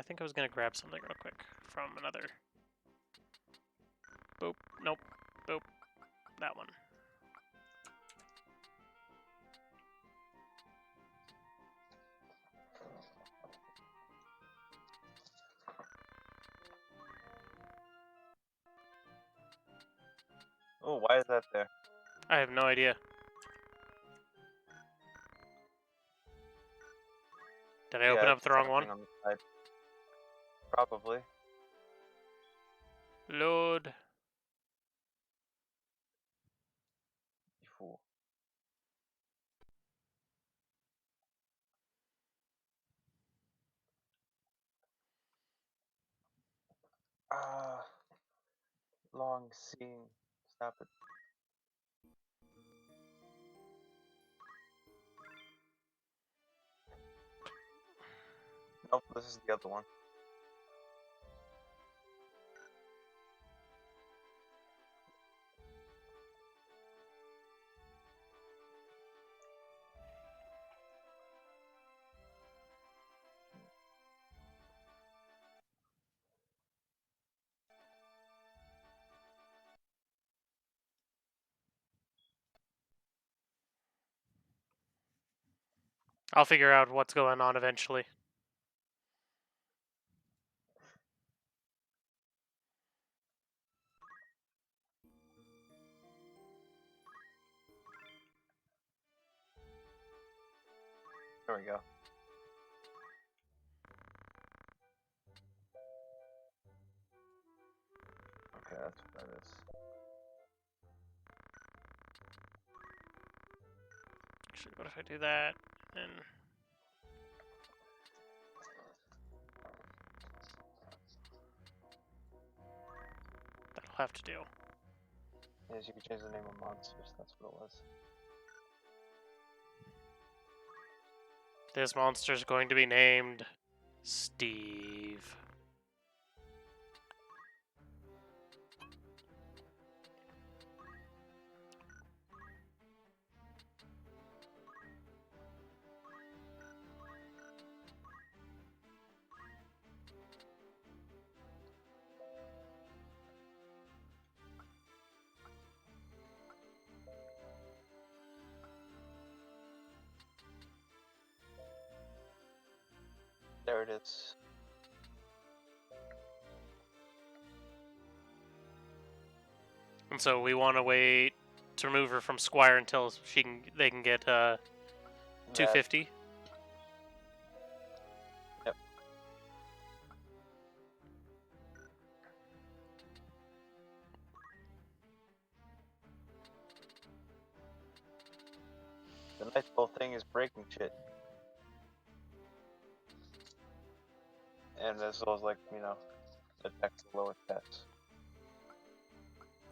think I was gonna grab something real quick from another. Boop. Nope. Boop. That one. Oh, why is that there? I have no idea. Did I open up the wrong one? On the side. Probably. Load. You fool. Long seeing. Stop it. Nope, this is the other one. I'll figure out what's going on eventually. There we go. Okay, that's what that is. Actually, what if I do that and that'll have to do. Yes, you can change the name of monsters. That's what it was. This monster's going to be named Steve. There it is. And so we want to wait to remove her from Squire until they can get 250. Yep. The nice whole thing is breaking shit. And this was like, attacks the lower stats.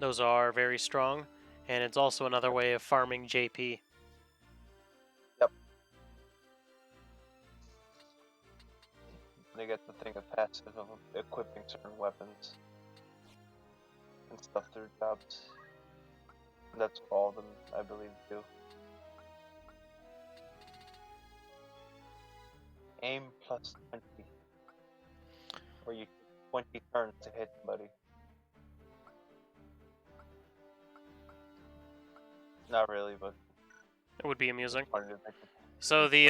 Those are very strong, and it's also another way of farming JP. Yep. They get the thing of passive of equipping certain weapons and stuff through jobs. That's what all of them, I believe, do. Aim plus 20. Where you 20 turns to hit somebody. Not really, but It would be amusing. funny to think of. So the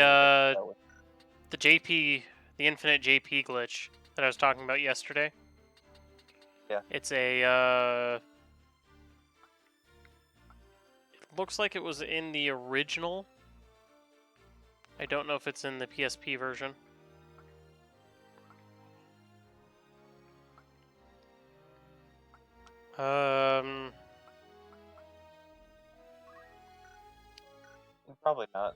JP, the infinite JP glitch that I was talking about yesterday. Yeah. It's a. It looks like it was in the original. I don't know if it's in the PSP version. Probably not.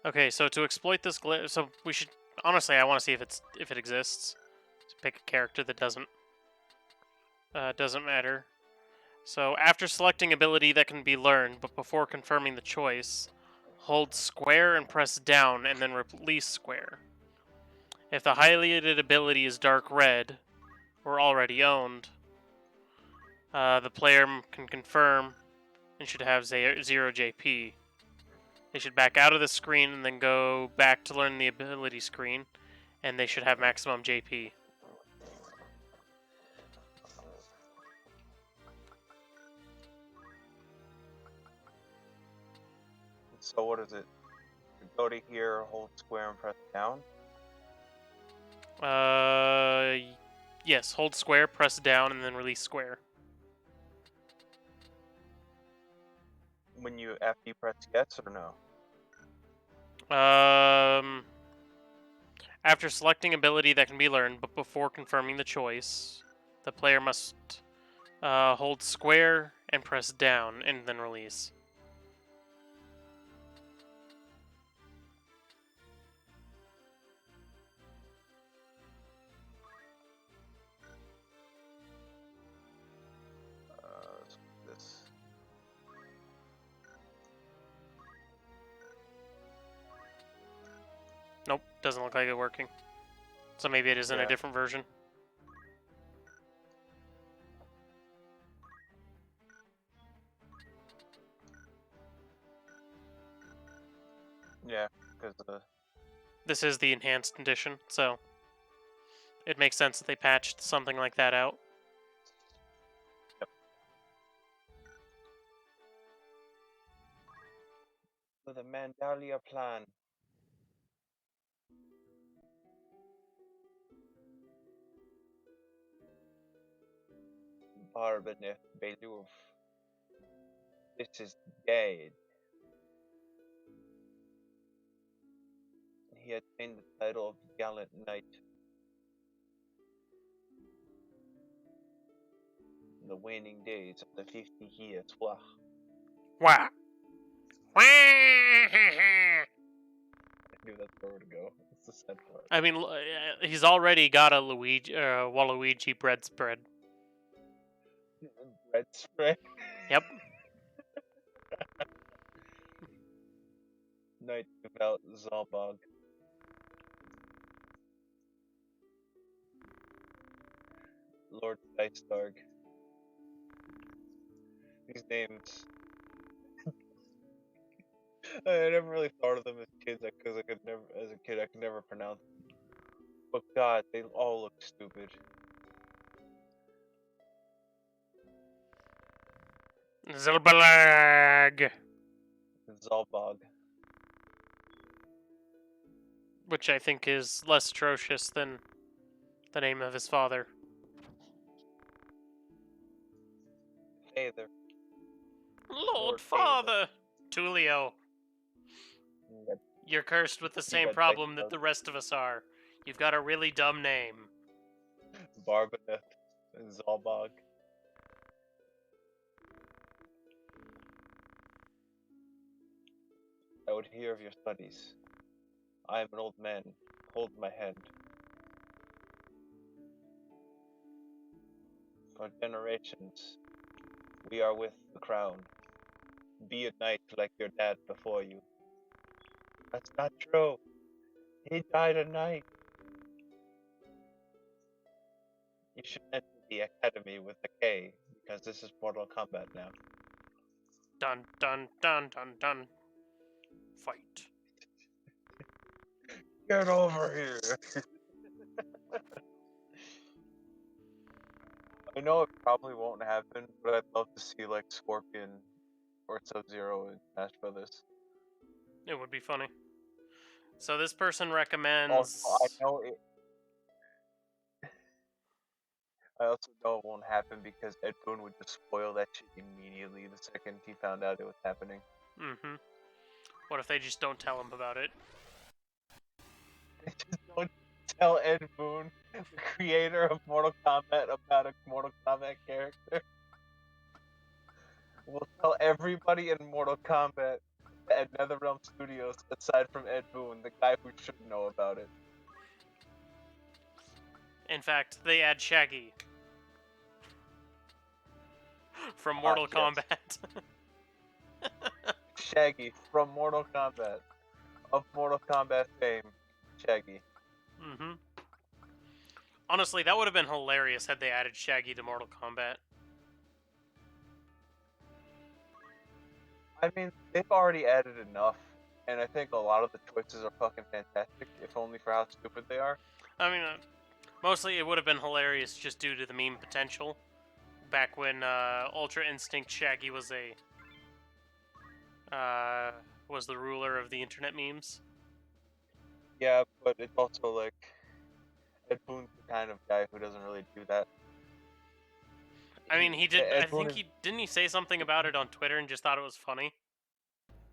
Okay, so to exploit this glitch, so we should honestly, I want to see if it exists. To pick a character that doesn't matter. So after selecting ability that can be learned, but before confirming the choice, hold square and press down, and then release square. If the highlighted ability is dark red, or already owned, the player can confirm and should have 0 JP. They should back out of the screen and then go back to learn the ability screen. and they should have maximum JP. So what is it? You go to here, hold square and press down? Yes, hold square, press down, and then release square. When you, after you press yes or no? After selecting ability that can be learned, but before confirming the choice, the player must hold square and press down, and then release. This. Nope, doesn't look like it working. So maybe it is in a Yeah. different version. Yeah, because This is the enhanced edition, so it makes sense that they patched something like that out. the Mandalia plan. Barbenef Beluf. This is Gade. He attained the title of Gallant Knight. In the waning days of the 50 years. Wah. Wow. I knew that's where to go. It's the sad part. I mean, he's already got a Waluigi bread spread. Bread spread. Yep. Knight about Zalbog. Lord Steistarg. These names. I never really thought of them as kids because I could never, as a kid, I could never pronounce them. But God, they all look stupid. Zilbalag! Zalbog. Which I think is less atrocious than the name of his father. Hey there. Lord Father. Father! Tulio, Yep. you're cursed with the same got problem Dicey that the rest of us are. You've got a really dumb name. Barbenef and Zalbog. I would hear of your studies. I am an old man. Hold my hand. For generations, we are with the crown. Be a knight like your dad before you. That's not true. He died a knight. You should enter the academy with a K, because this is Mortal Kombat now. Dun dun dun dun dun. Fight. Get over here! I know it probably won't happen, but I'd love to see like Scorpion or Sub-Zero in Smash Brothers. It would be funny. So this person recommends. Also, I also know it won't happen because Ed Boon would just spoil that shit immediately the second he found out it was happening. Mm-hmm. What if they just don't tell him about it? Just don't tell Ed Boon, the creator of Mortal Kombat, about a Mortal Kombat character. We'll tell everybody in Mortal Kombat at NetherRealm Studios, aside from Ed Boon, the guy who should know about it. In fact, they add Shaggy from Mortal yes. Kombat. Shaggy from Mortal Kombat. Of Mortal Kombat fame. Shaggy. Mm-hmm. Honestly, that would have been hilarious had they added Shaggy to Mortal Kombat. I mean, they've already added enough and I think a lot of the choices are fucking fantastic, if only for how stupid they are. I mean, mostly it would have been hilarious just due to the meme potential. Back when Ultra Instinct Shaggy was the ruler of the internet memes. Yeah, but it's also like Ed Boon's the kind of guy who doesn't really do that. I mean, he did. Ed I Boon think is, he didn't he say something about it on Twitter and just thought it was funny.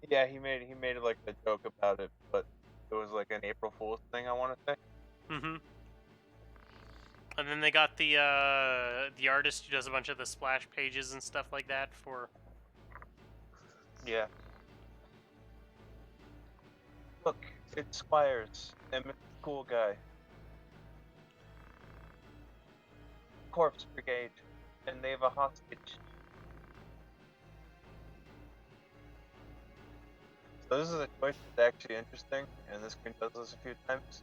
yeah, he made like a joke about it, but it was like an April Fool's thing, I want to say. Mm-hmm. And then they got the artist who does a bunch of the splash pages and stuff like that for. Yeah. Look, it's Squires, Emmett's cool guy. Corpse Brigade, and they have a hostage. So this is a choice that's actually interesting, and this screen does this a few times.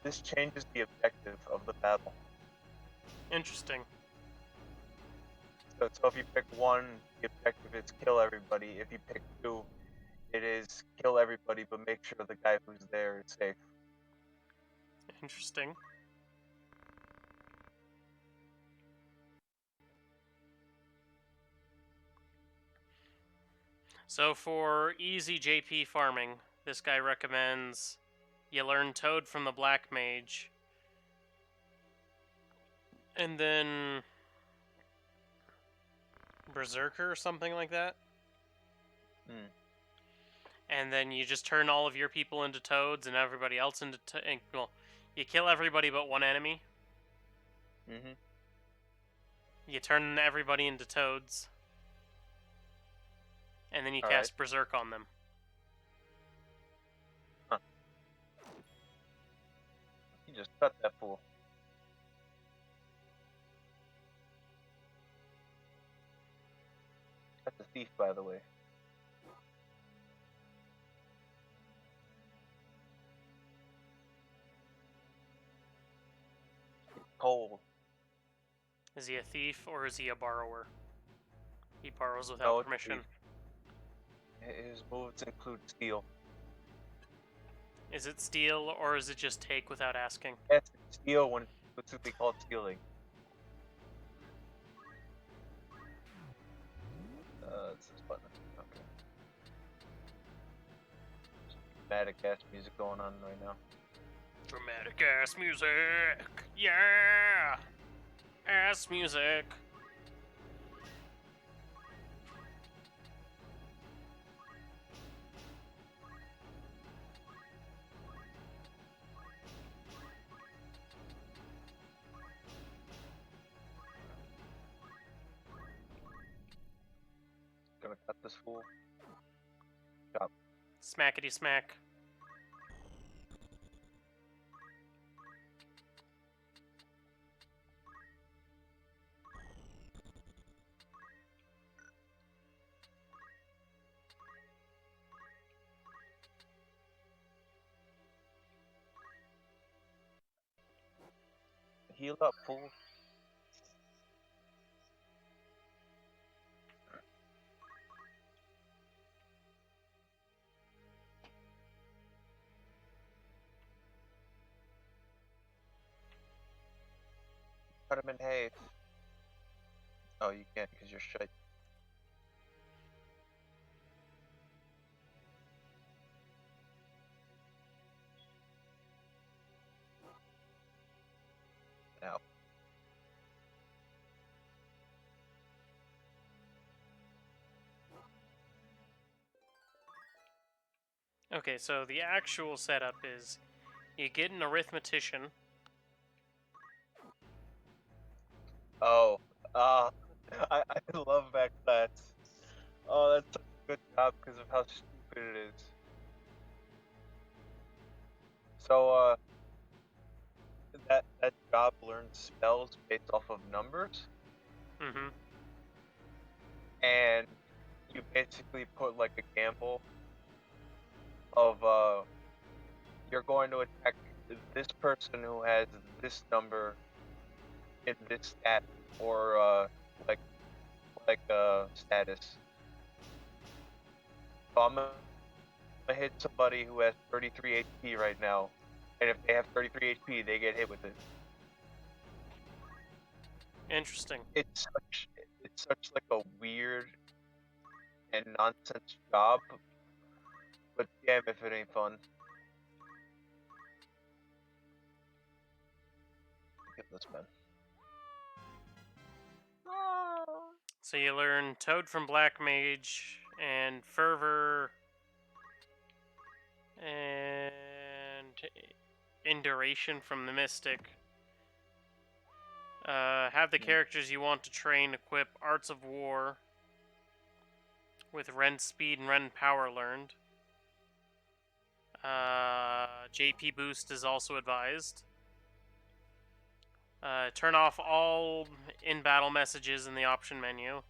This changes the objective of the battle. Interesting. So if you pick 1, the objective is kill everybody. If you pick 2, it is kill everybody, but make sure the guy who's there is safe. Interesting. So for easy JP farming, this guy recommends you learn Toad from the Black Mage, and then Berserker or something like that. Hmm. And then you just turn all of your people into Toads and everybody else into well, you kill everybody but one enemy. Mm-hmm. You turn everybody into Toads, and then you All cast right. Berserk on them. Huh. You just cut that fool. That's a thief, by the way. Cold. Is he a thief or is he a borrower? He borrows No, without it's a permission. thief. His moves include steal. Is it steal or is it just take without asking? Yes, it's steal when it's specifically called stealing. It's this button. Okay. Dramatic ass music going on right now. Dramatic ass music! Yeah! Ass music! Gonna cut this fool. Chop. Smackety smack. Heal up, fool. Cut him in half. Oh, you can't because you're shite. Now. Okay, so the actual setup is you get an arithmetician. Oh, I love that class. Oh, that's such a good job because of how stupid it is. So, that job learns spells based off of numbers, Mm-hmm. and you basically put like a gamble of you're going to attack this person who has this number in this stat or like status. So I'm gonna hit somebody who has 33 HP right now, and if they have 33 HP, they get hit with it. Interesting. It's such like a weird and nonsense job, but damn if it ain't fun. Get this man. So you learn Toad from Black Mage and Fervor and Induration from the Mystic. Have the characters you want to train equip Arts of War with Rend Speed and Rend Power learned. JP Boost is also advised. Turn off all in-battle messages in the option menu.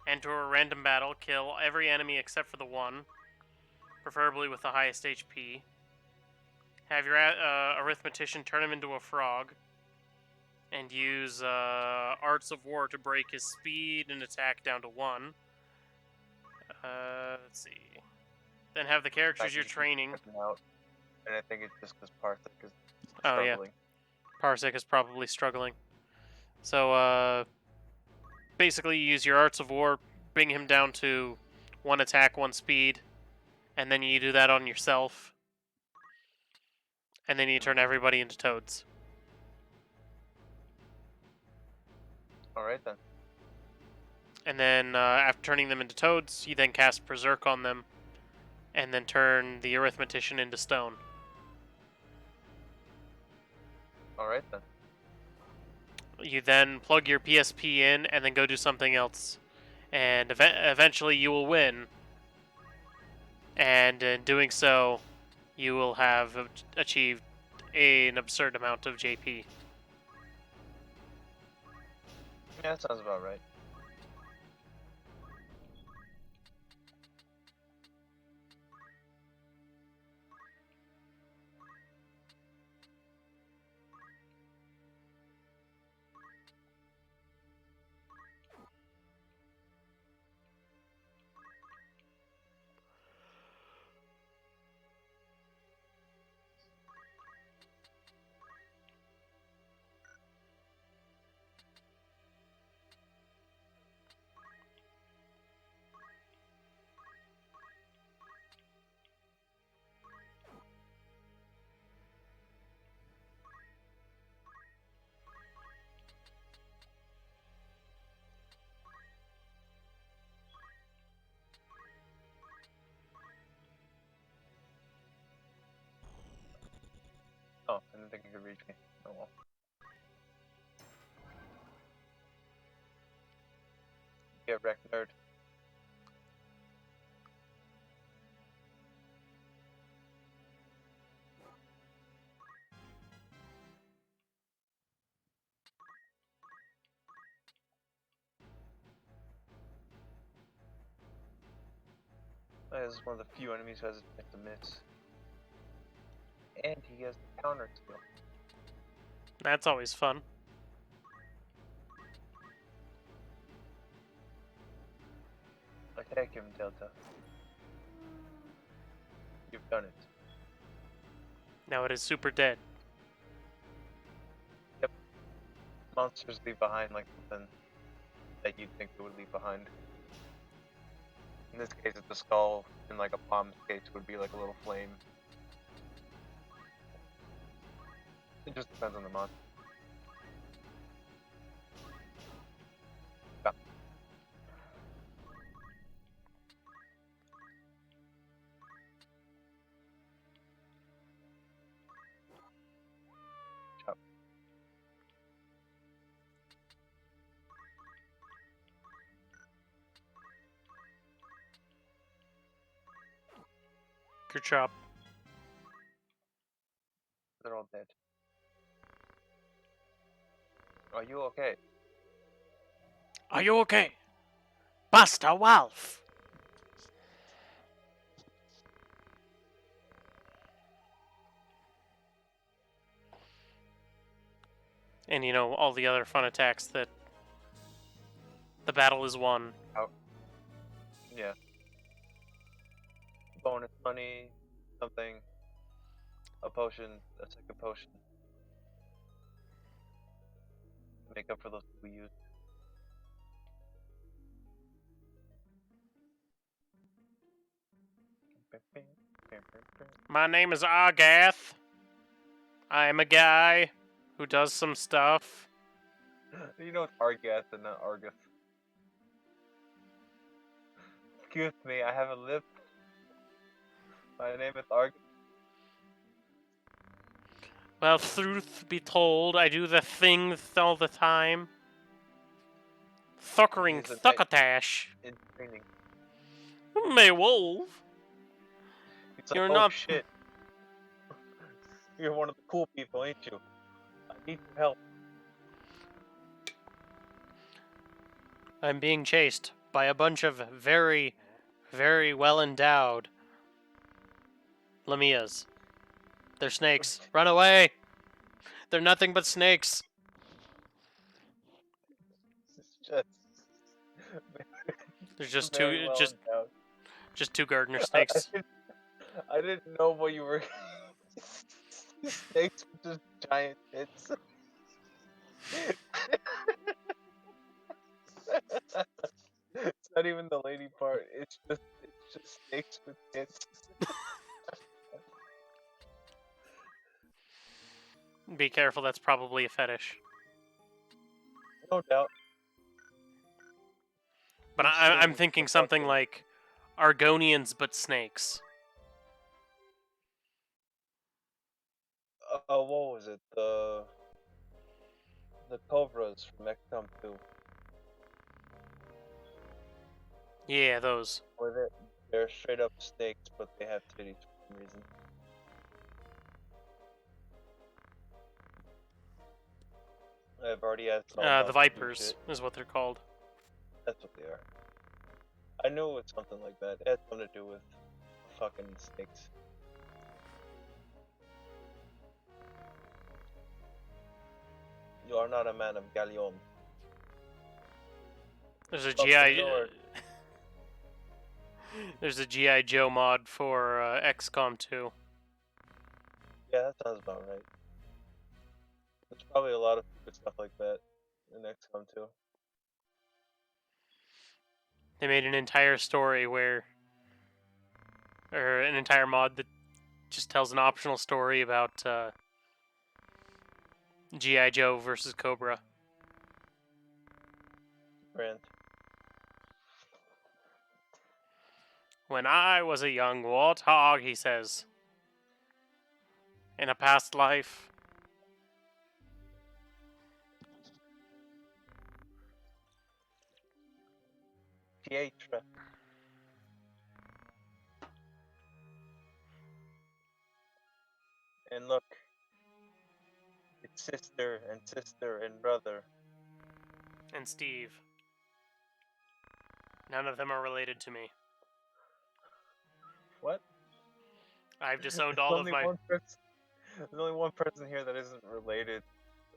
Enter a random battle, kill every enemy except for the one, preferably with the highest HP. Have your arithmetician turn him into a frog, and use Arts of War to break his speed and attack down to 1. Let's see. Then have the characters you're training. Out, and I think it's just because Parsec is Oh yeah, struggling. Parsec is probably struggling. So basically, you use your Arts of War, bring him down to 1 attack, 1 speed, and then you do that on yourself, and then you turn everybody into toads. Alright then. And then after turning them into toads, you then cast Berserk on them, and then turn the arithmetician into stone. Alright then. You then plug your PSP in, and then go do something else, and eventually you will win. And in doing so, you will have achieved an absurd amount of JP. Yeah, that sounds about right. Oh, I didn't think you could reach me. Oh well. Get wrecked, nerd. That is one of the few enemies who has a chance to miss. And he has the counter skill. That's always fun. Attack him, Delta. You've done it. Now it is super dead. Yep. Monsters leave behind like something that you'd think they would leave behind. In this case, it's a skull. In like a bomb's case, would be like a little flame. It just depends on the monster. Yeah. Chop. Good job. They're all dead. Are you okay? Are you okay? Buster Wolf! And you know, all the other fun attacks that the battle is won. Oh. Yeah. bonus money, something, a potion, a second potion. To make up for those we used. My name is Argath. I am a guy who does some stuff. You know it's Argath and not Argus. Excuse me, I have a lip. My name is Argus. Well, truth be told, I do the thing all the time. Thuckering He's a knight thuckatash. in training. May wolf. He's like, You're oh not. shit. You're one of the cool people, ain't you? I need your help. I'm being chased by a bunch of very, very well endowed Lamias. They're snakes. Run away! They're nothing but snakes. It's just There's just very two, well endowed. just two gardener I snakes. didn't know what you were. Snakes with just giant tits. It's not even the lady part. It's just snakes with tits. Be careful, that's probably a fetish. No doubt. But I'm thinking something like Argonians but snakes. What was it? The Cobras from XCOM 2. Yeah, those. Where they're straight up snakes, but they have titties for some reason. I've already asked all The Vipers is what they're called. That's what they are. I knew it was something like that. It had something to do with fucking snakes. You are not a man of Galleon. There's a Fuck the GI. Lord. There's a GI Joe mod for XCOM 2. Yeah, that sounds about right. There's probably a lot of good stuff like that in XCOM 2. They made an entire story or an entire mod that just tells an optional story about GI Joe versus Cobra. Grand. When I was a young warthog, he says, in a past life. Pietra. And look, it's sister and brother. And Steve. None of them are related to me. What? I've disowned all of my... There's only one person here that isn't related,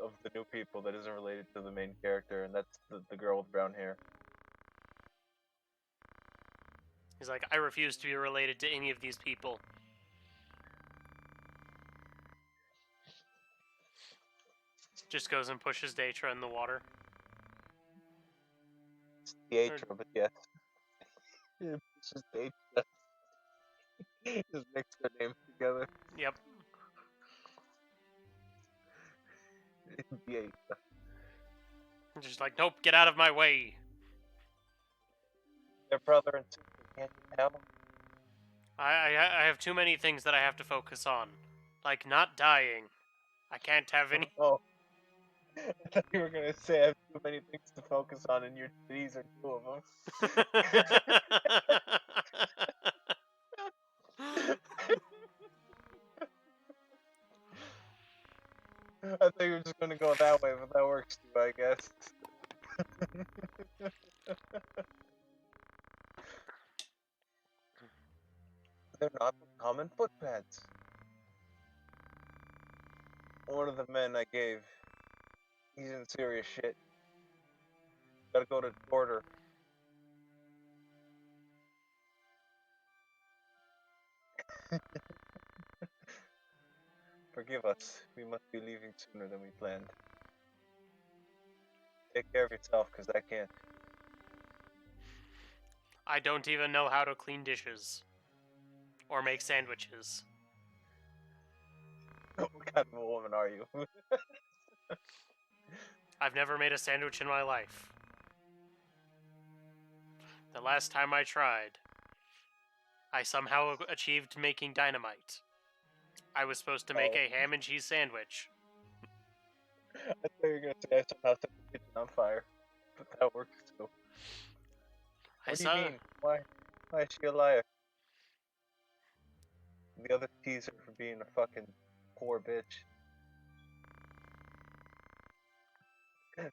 of the new people, that isn't related to the main character, and that's the girl with brown hair. He's like, I refuse to be related to any of these people. Just goes and pushes Daetra in the water. It's Pietra, but yes. It's just Pietra. Just mix their names together. Yep. Pietra. Just like, nope, get out of my way. Their brother and sister, can't you tell? I have too many things that I have to focus on. Like not dying. I can't have any... Oh. I thought you were gonna say I have too many things to focus on, and your titties are two of them. I thought you were just gonna go that way, but that works too, I guess. They're not common footpads. One of the men I gave, he's in serious shit. Gotta go to order. Forgive us. We must be leaving sooner than we planned. Take care of yourself, because I can't. I don't even know how to clean dishes. Or make sandwiches. What kind of a woman are you? I've never made a sandwich in my life. The last time I tried, I somehow achieved making dynamite. I was supposed to make a ham and cheese sandwich. I thought you were going to say I somehow set the kitchen on fire. But that works too. What do you mean? Why is she a liar? The other tease her for being a fucking poor bitch.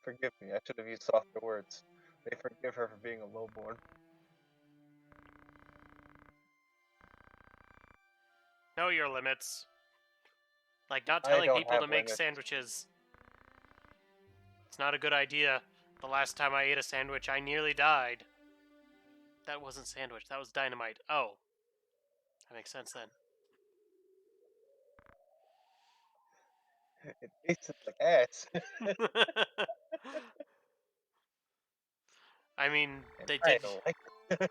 Forgive me, I should have used softer words. They forgive her for being a lowborn. Know your limits. Like not I telling don't people have to make limits. sandwiches. It's not a good idea. The last time I ate a sandwich, I nearly died. That wasn't sandwich, that was dynamite. Oh. That makes sense then. It tasted like ass. I mean, And they I did. don't like it.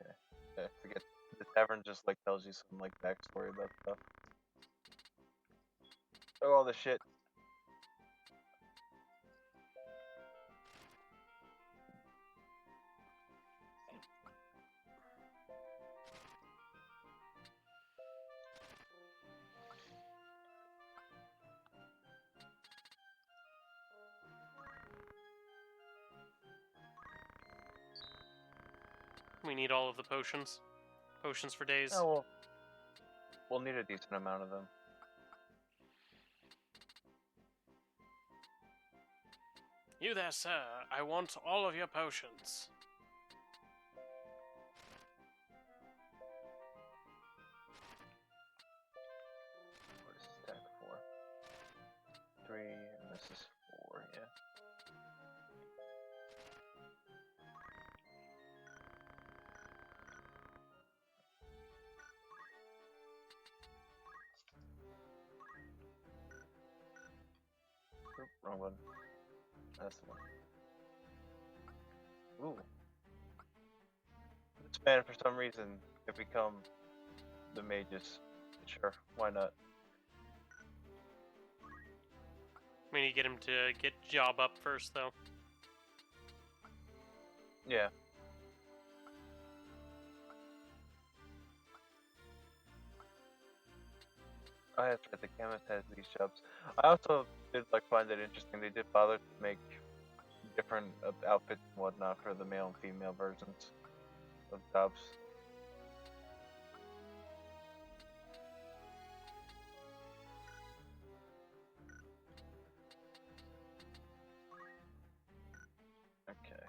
Okay. I forget. The tavern just like tells you some like backstory about stuff. Oh, all the shit. We need all of the potions. Potions for days. Oh well, we'll need a decent amount of them. You there, sir. I want all of your potions. What is this stack for? 3, and this is 4, yeah. Oop, wrong one. That's the one. Ooh. This man, for some reason, could become the mages. Sure, why not? We need to get him to get job up first, though. Yeah. Oh, that's right, the chemist has these jobs. I also did like find it interesting. They did bother to make different outfits and whatnot for the male and female versions of jobs. Okay.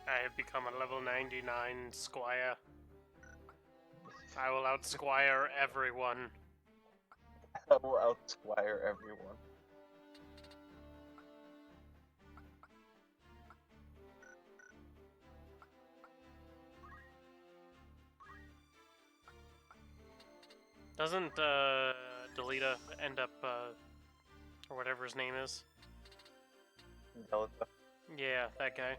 I have become a level 99 squire. I will outsquire everyone. I will outsquire everyone. Doesn't Delita end up, or whatever his name is? Delta. Yeah, that guy.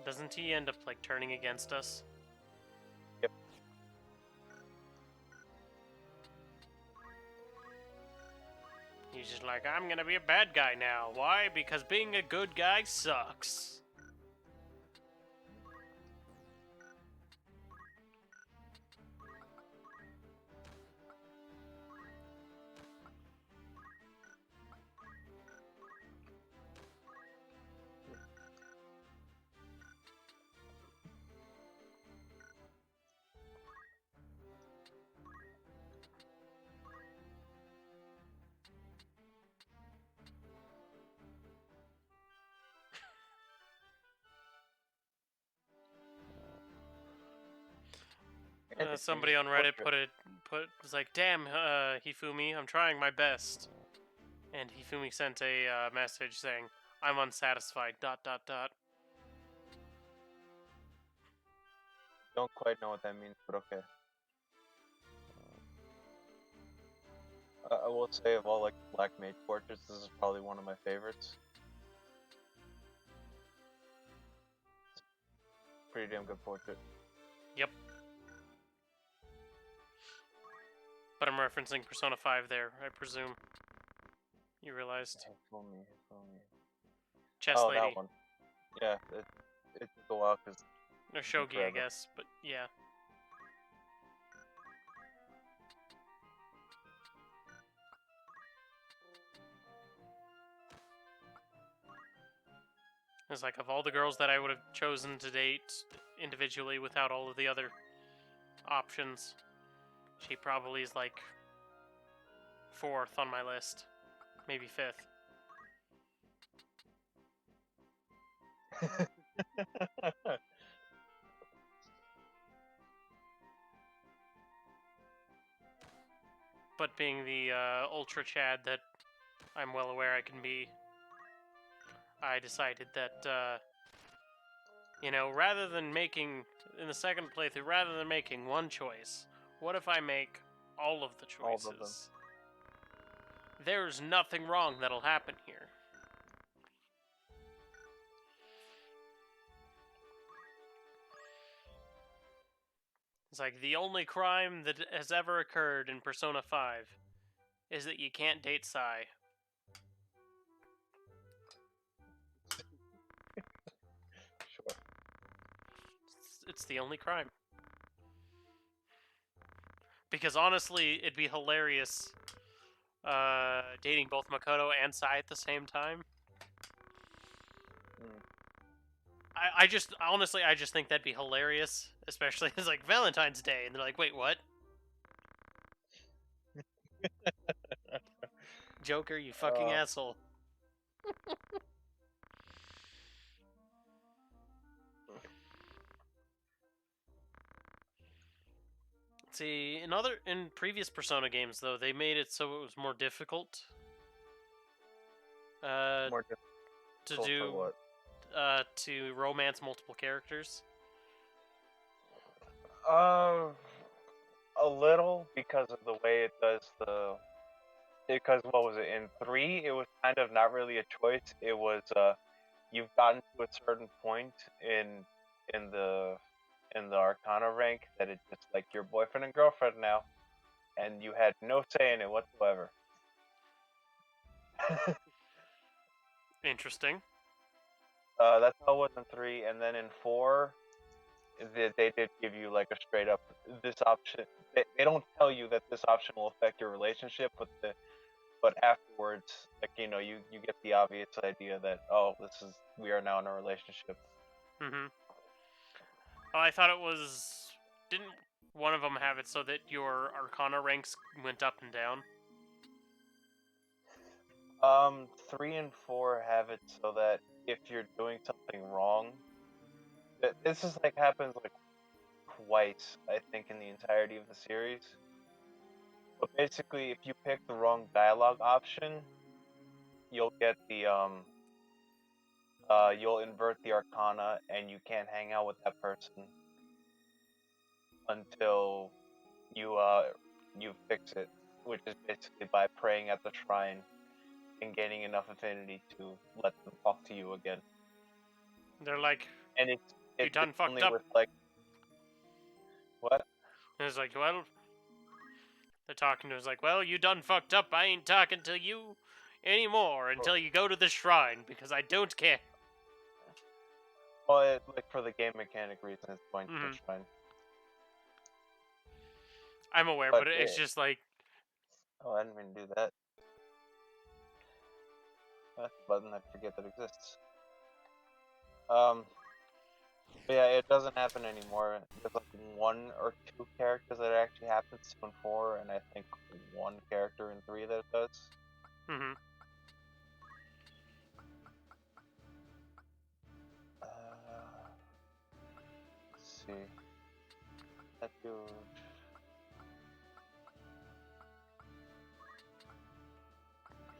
Doesn't he end up like turning against us? Yep. He's just like, I'm gonna be a bad guy now. Why? Because being a good guy sucks. Somebody on Reddit was like, "Damn, Hifumi, I'm trying my best," and Hifumi sent a message saying, "I'm unsatisfied." ... Don't quite know what that means, but okay. I will say, of all like Black Mage portraits, this is probably one of my favorites. Pretty damn good portrait. Yep. But I'm referencing Persona 5 there, I presume. You realized. Hifumi. Chess Lady. That one. Yeah, it took a while because. Or Shogi, I guess, but yeah. It's like, of all the girls that I would have chosen to date individually without all of the other options, she probably is like 4th on my list. Maybe 5th. But being the ultra Chad that I'm well aware I can be, I decided that, rather than making, in the second playthrough, rather than making one choice, what if I make all of the choices? All of them. There's nothing wrong that'll happen here. It's like, the only crime that has ever occurred in Persona 5 is that you can't date Sai. Sure. It's the only crime. Because honestly, it'd be hilarious dating both Makoto and Sai at the same time. I just think that'd be hilarious, especially as like Valentine's Day, and they're like, "Wait, what?" Joker, you fucking asshole. See, in previous Persona games though, they made it so it was more difficult. More difficult to for do what? To romance multiple characters. A little, because of the way it does the. Because what was it in 3? It was kind of not really a choice. It was you've gotten to a certain point in the Arcana rank that it's just like your boyfriend and girlfriend now, and you had no say in it whatsoever. Interesting. That's how it was in 3, and then in 4, they did give you like a straight up this option. They don't tell you that this option will affect your relationship, but afterwards, like you get the obvious idea that we are now in a relationship. Mm-hmm. Well, I thought it was, didn't one of them have it so that your Arcana ranks went up and down? 3 and 4 have it so that if you're doing something wrong, this is like happens like twice, I think, in the entirety of the series. But basically, if you pick the wrong dialogue option, you'll get the you'll invert the Arcana, and you can't hang out with that person until you fix it, which is basically by praying at the shrine and gaining enough affinity to let them talk to you again. They're like, and you done fucked only up. With like what? And it's like, well, they're talking to us like, well, you done fucked up. I ain't talking to you anymore until you go to the shrine because I don't care. Well, like for the game mechanic reasons, it's going to the shrine. I'm aware, but it's just like. Oh, I didn't even do that. That's a button I forget that exists. But yeah, it doesn't happen anymore. There's like 1 or 2 characters that it actually happens to in 4, and I think 1 character in 3 that it does. Mm-hmm. Let's see. That's Huge.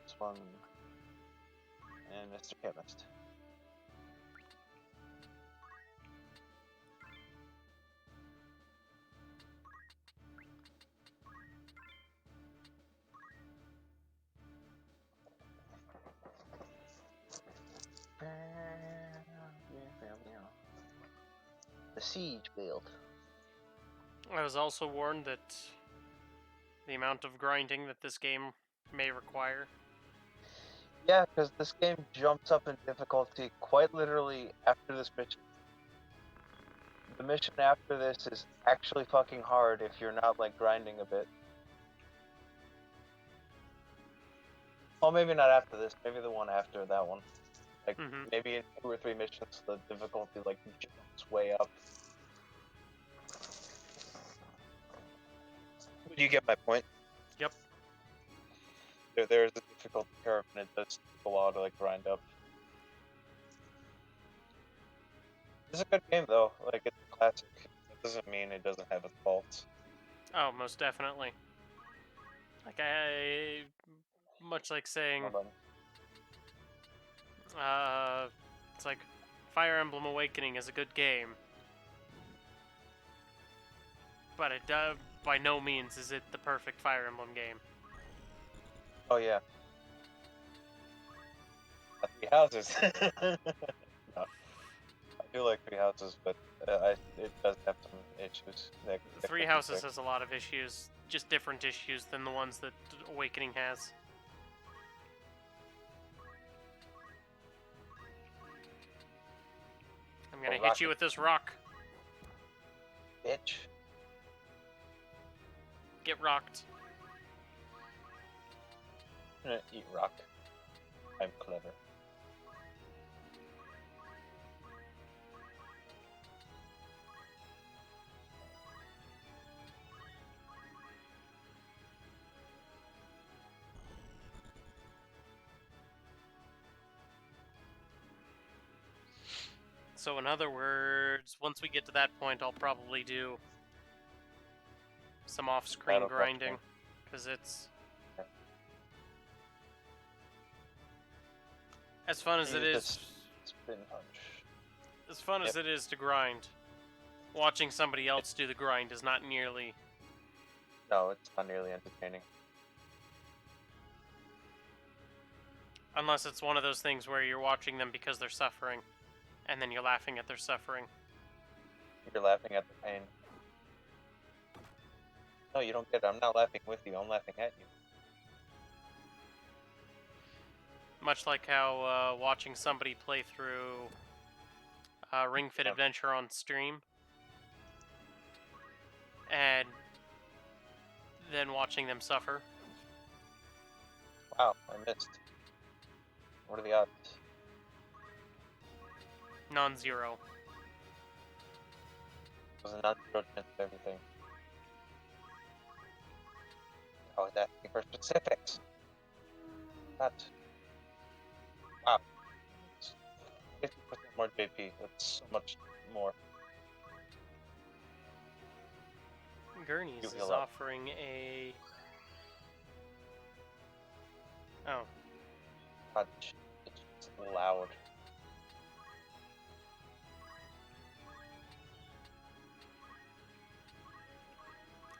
This one. And Mr. Chemist. The siege build. I was also warned that the amount of grinding that this game may require. Yeah, because this game jumps up in difficulty quite literally after this mission. The mission after this is actually fucking hard if you're not like grinding a bit. Well, maybe not after this. Maybe the one after that one. Like maybe in 2 or 3 missions, the difficulty like jumps way up. You get my point. Yep. There's a difficulty curve, and it does take a while to like grind up. It's a good game though. Like it's a classic. That doesn't mean it doesn't have its faults. Oh, most definitely. Like much like saying, it's like Fire Emblem Awakening is a good game, but it by no means is it the perfect Fire Emblem game. Oh yeah. 3 houses. No. I do like 3 houses, but it does have some issues. That 3 Houses has a lot of issues, just different issues than the ones that Awakening has. I'm gonna hit you with this rock. Bitch. Get rocked. I'm gonna eat rock. I'm clever. So in other words, once we get to that point, I'll probably do some off-screen grinding, because it's as fun as it is. Spin punch. As fun as it is to grind, watching somebody else do the grind is not nearly. No, it's not nearly entertaining. Unless it's one of those things where you're watching them because they're suffering, and then you're laughing at their suffering. You're laughing at the pain. No, you don't get it. I'm not laughing with you. I'm laughing at you. Much like how watching somebody play through Ring Fit Adventure on stream, and then watching them suffer. Wow, I missed. What are the odds? Non-zero. It was a non-zero chance of everything. I was asking for specifics. Not. Wow. 50% more JP. That's so much more. Gurney's is offering a. Oh. God, it's just loud.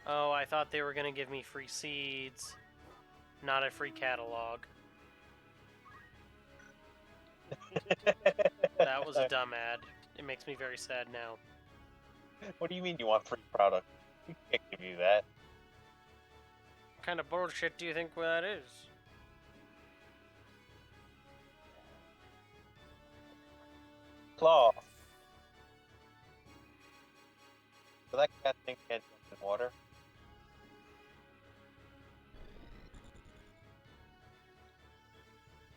Oh, I thought they were gonna give me free seeds, not a free catalog. That was a dumb ad. It makes me very sad now. What do you mean you want free product? We can't give you that. What kind of bullshit do you think that is? Claw. So that cat thing can't jump in water.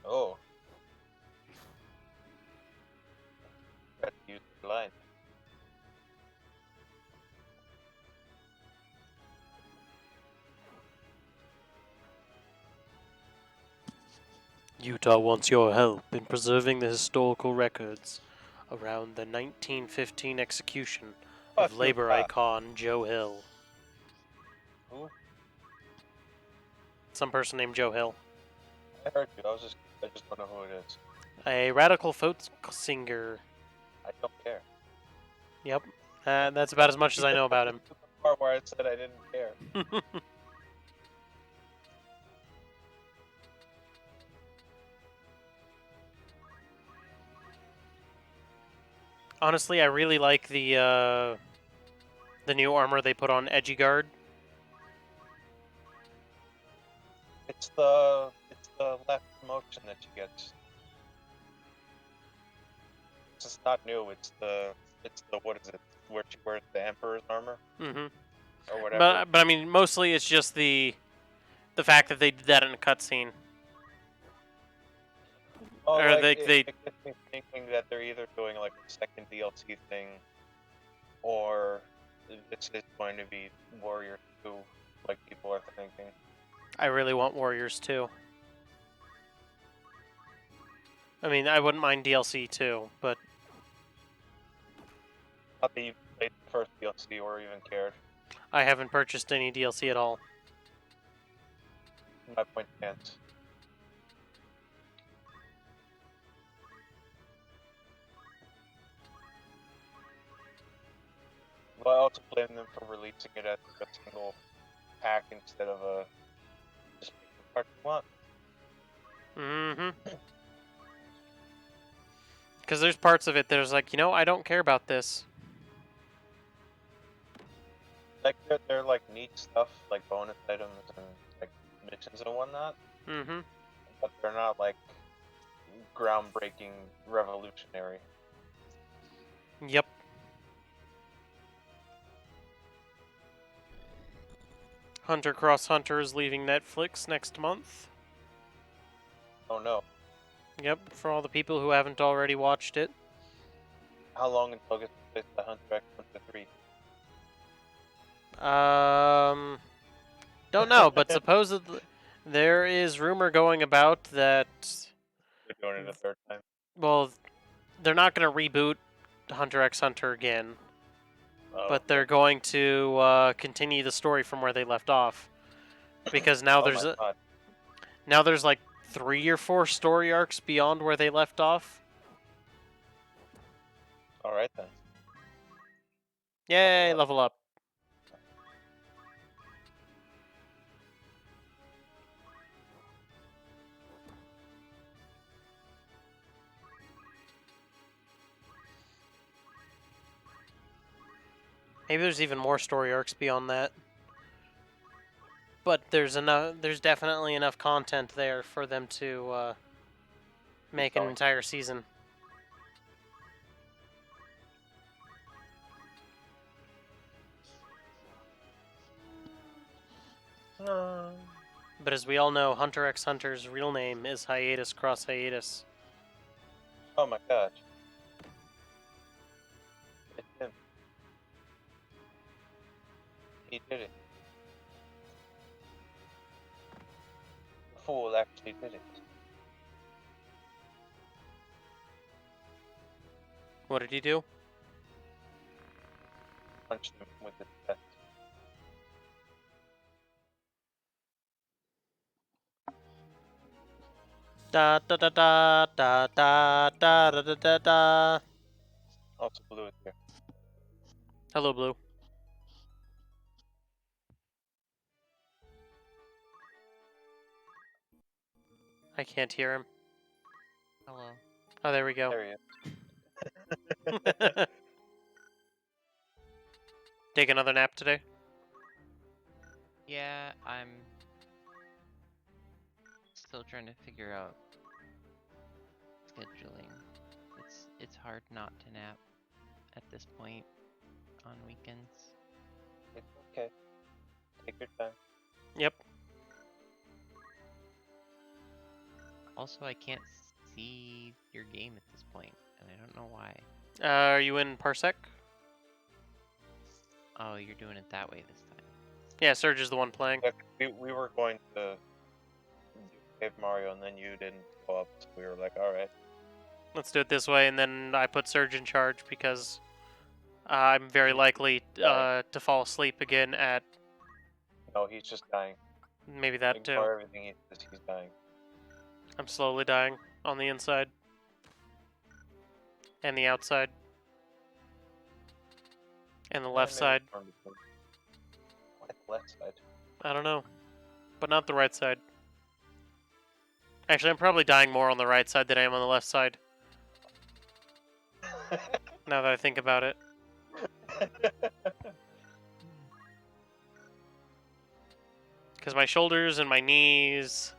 Oh. Got to use the line. Utah wants your help in preserving the historical records around the 1915 execution Fuck of you, labor Bob. icon Joe Hill. Who? Some person named Joe Hill. I heard you. I just don't know who it is. A radical folk singer. I don't care. Yep. That's about as much as I know about him. The part where I said I didn't care. Honestly, I really like the new armor they put on Edgy Guard. It's the left motion that she gets. It's just not new. It's the what is it? Where she wears the Emperor's armor Mm-hmm. or whatever. But I mean, mostly it's just the fact that they did that in a cutscene. Oh, Or like they it gets me thinking that they're either doing like a second DLC thing, or this is going to be Warrior 2, like people are thinking. I really want Warriors too. I mean, I wouldn't mind DLC too, but Not that you played the first DLC or even cared. I haven't purchased any DLC at all. My point stands. But I also blame them for releasing it as a single pack instead of a just pick the part you want. Mm-hmm. Because there's parts of it there's like, I don't care about this. Like they're like neat stuff, like bonus items and like missions and whatnot, Mm-hmm. but they're not like groundbreaking, revolutionary. Yep. Hunter x Hunter is leaving Netflix next month. Oh no! Yep, for all the people who haven't already watched it. How long until it gets the Hunter x Hunter 3? Don't know, but supposedly there is rumor going about that. They're doing it a third time. Well, they're not going to reboot Hunter x Hunter again, Oh, but they're going to continue the story from where they left off. Because now oh my God. now there's like 3 or 4 story arcs beyond where they left off. All right then. Yay, level up. Maybe there's even more story arcs beyond that. But there's definitely enough content there for them to make an entire season. But as we all know, Hunter x Hunter's real name is Hiatus Cross Hiatus. Oh my gosh. It's him. He did it. The fool actually did it. What did he do? Punched him with his chest. Da da da da da da da da da da da. Also blew it here. Hello, Blue. I can't hear him. Hello. Oh, there we go. There he is. Take another nap today? Yeah, I'm still trying to figure out scheduling. It's hard not to nap at this point on weekends. It's okay. Take your time. Yep. Also, I can't see your game at this point, and I don't know why. Are you in Parsec? Oh, you're doing it that way this time. Yeah, Surge is the one playing. Yeah, we were going to do Save Mario and then you didn't go up, so we were like, alright. Let's do it this way, and then I put Surge in charge because I'm very likely Dying. to fall asleep again at No, he's just dying. maybe that too. Ignore everything he says. He's dying. I'm slowly dying on the inside and the outside and the left Maybe side. from between. Why the left side? I don't know, but not the right side. Actually, I'm probably dying more on the right side than I am on the left side. Now that I think about it. Because my shoulders and my knees...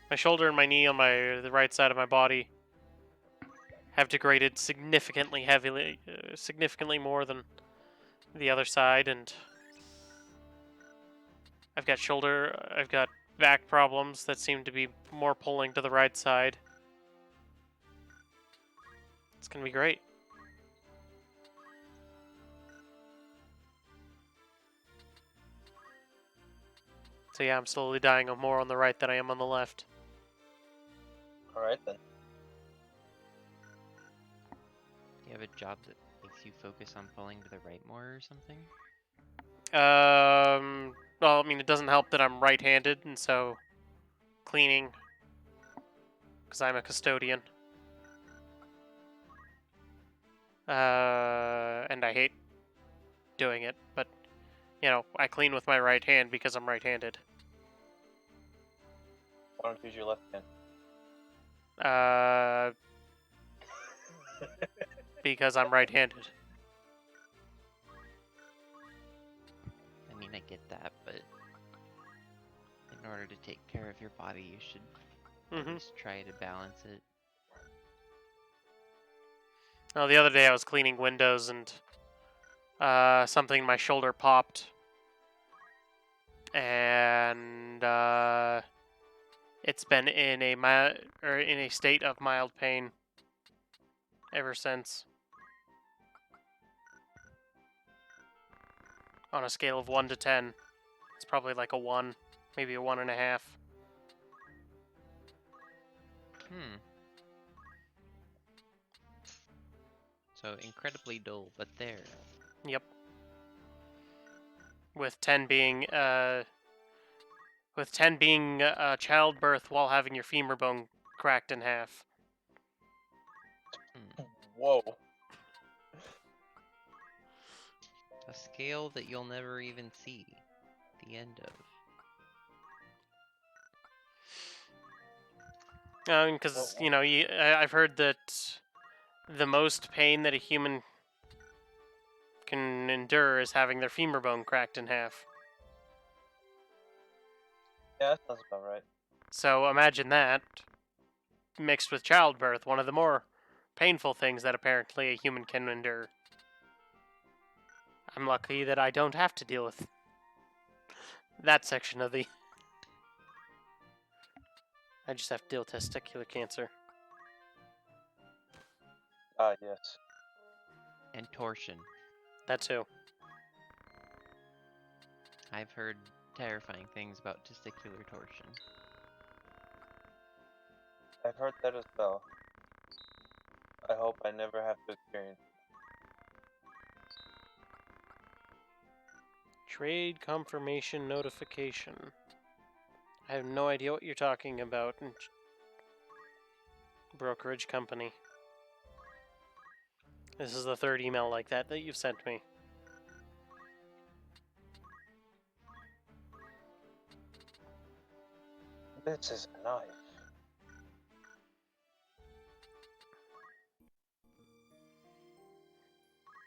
My shoulder and my knee on the right side of my body have degraded significantly more than the other side, and I've got back problems that seem to be more pulling to the right side. It's gonna be great. So yeah, I'm slowly dying more on the right than I am on the left. Alright then. Do you have a job that makes you focus on pulling to the right more or something? Well, I mean, it doesn't help that I'm right-handed, and so cleaning, because I'm a custodian. And I hate doing it, but, you know, I clean with my right hand because I'm right-handed. Why don't you use your left hand? Because I'm right-handed. I mean, I get that, but in order to take care of your body, you should at least try to balance it. Oh, the other day I was cleaning windows and something in my shoulder popped, and it's been in a state of mild pain ever since. On a scale of 1 to 10, it's probably like a 1, maybe a 1.5. So incredibly dull, but there. Yep. With 10 being childbirth while having your femur bone cracked in half. Whoa. A scale that you'll never even see the end of. Because, you know, I've heard that the most pain that a human can endure is having their femur bone cracked in half. Yeah, that sounds about right. So imagine that mixed with childbirth, one of the more painful things that apparently a human can endure. I'm lucky that I don't have to deal with that section of the... I just have to deal with testicular cancer. Ah, yes. And torsion. That too. I've heard terrifying things about testicular torsion. I've heard that as well. I hope I never have to experience it. Trade confirmation notification. I have no idea what you're talking about. Brokerage company. This is the third email like that you've sent me. This is a knife.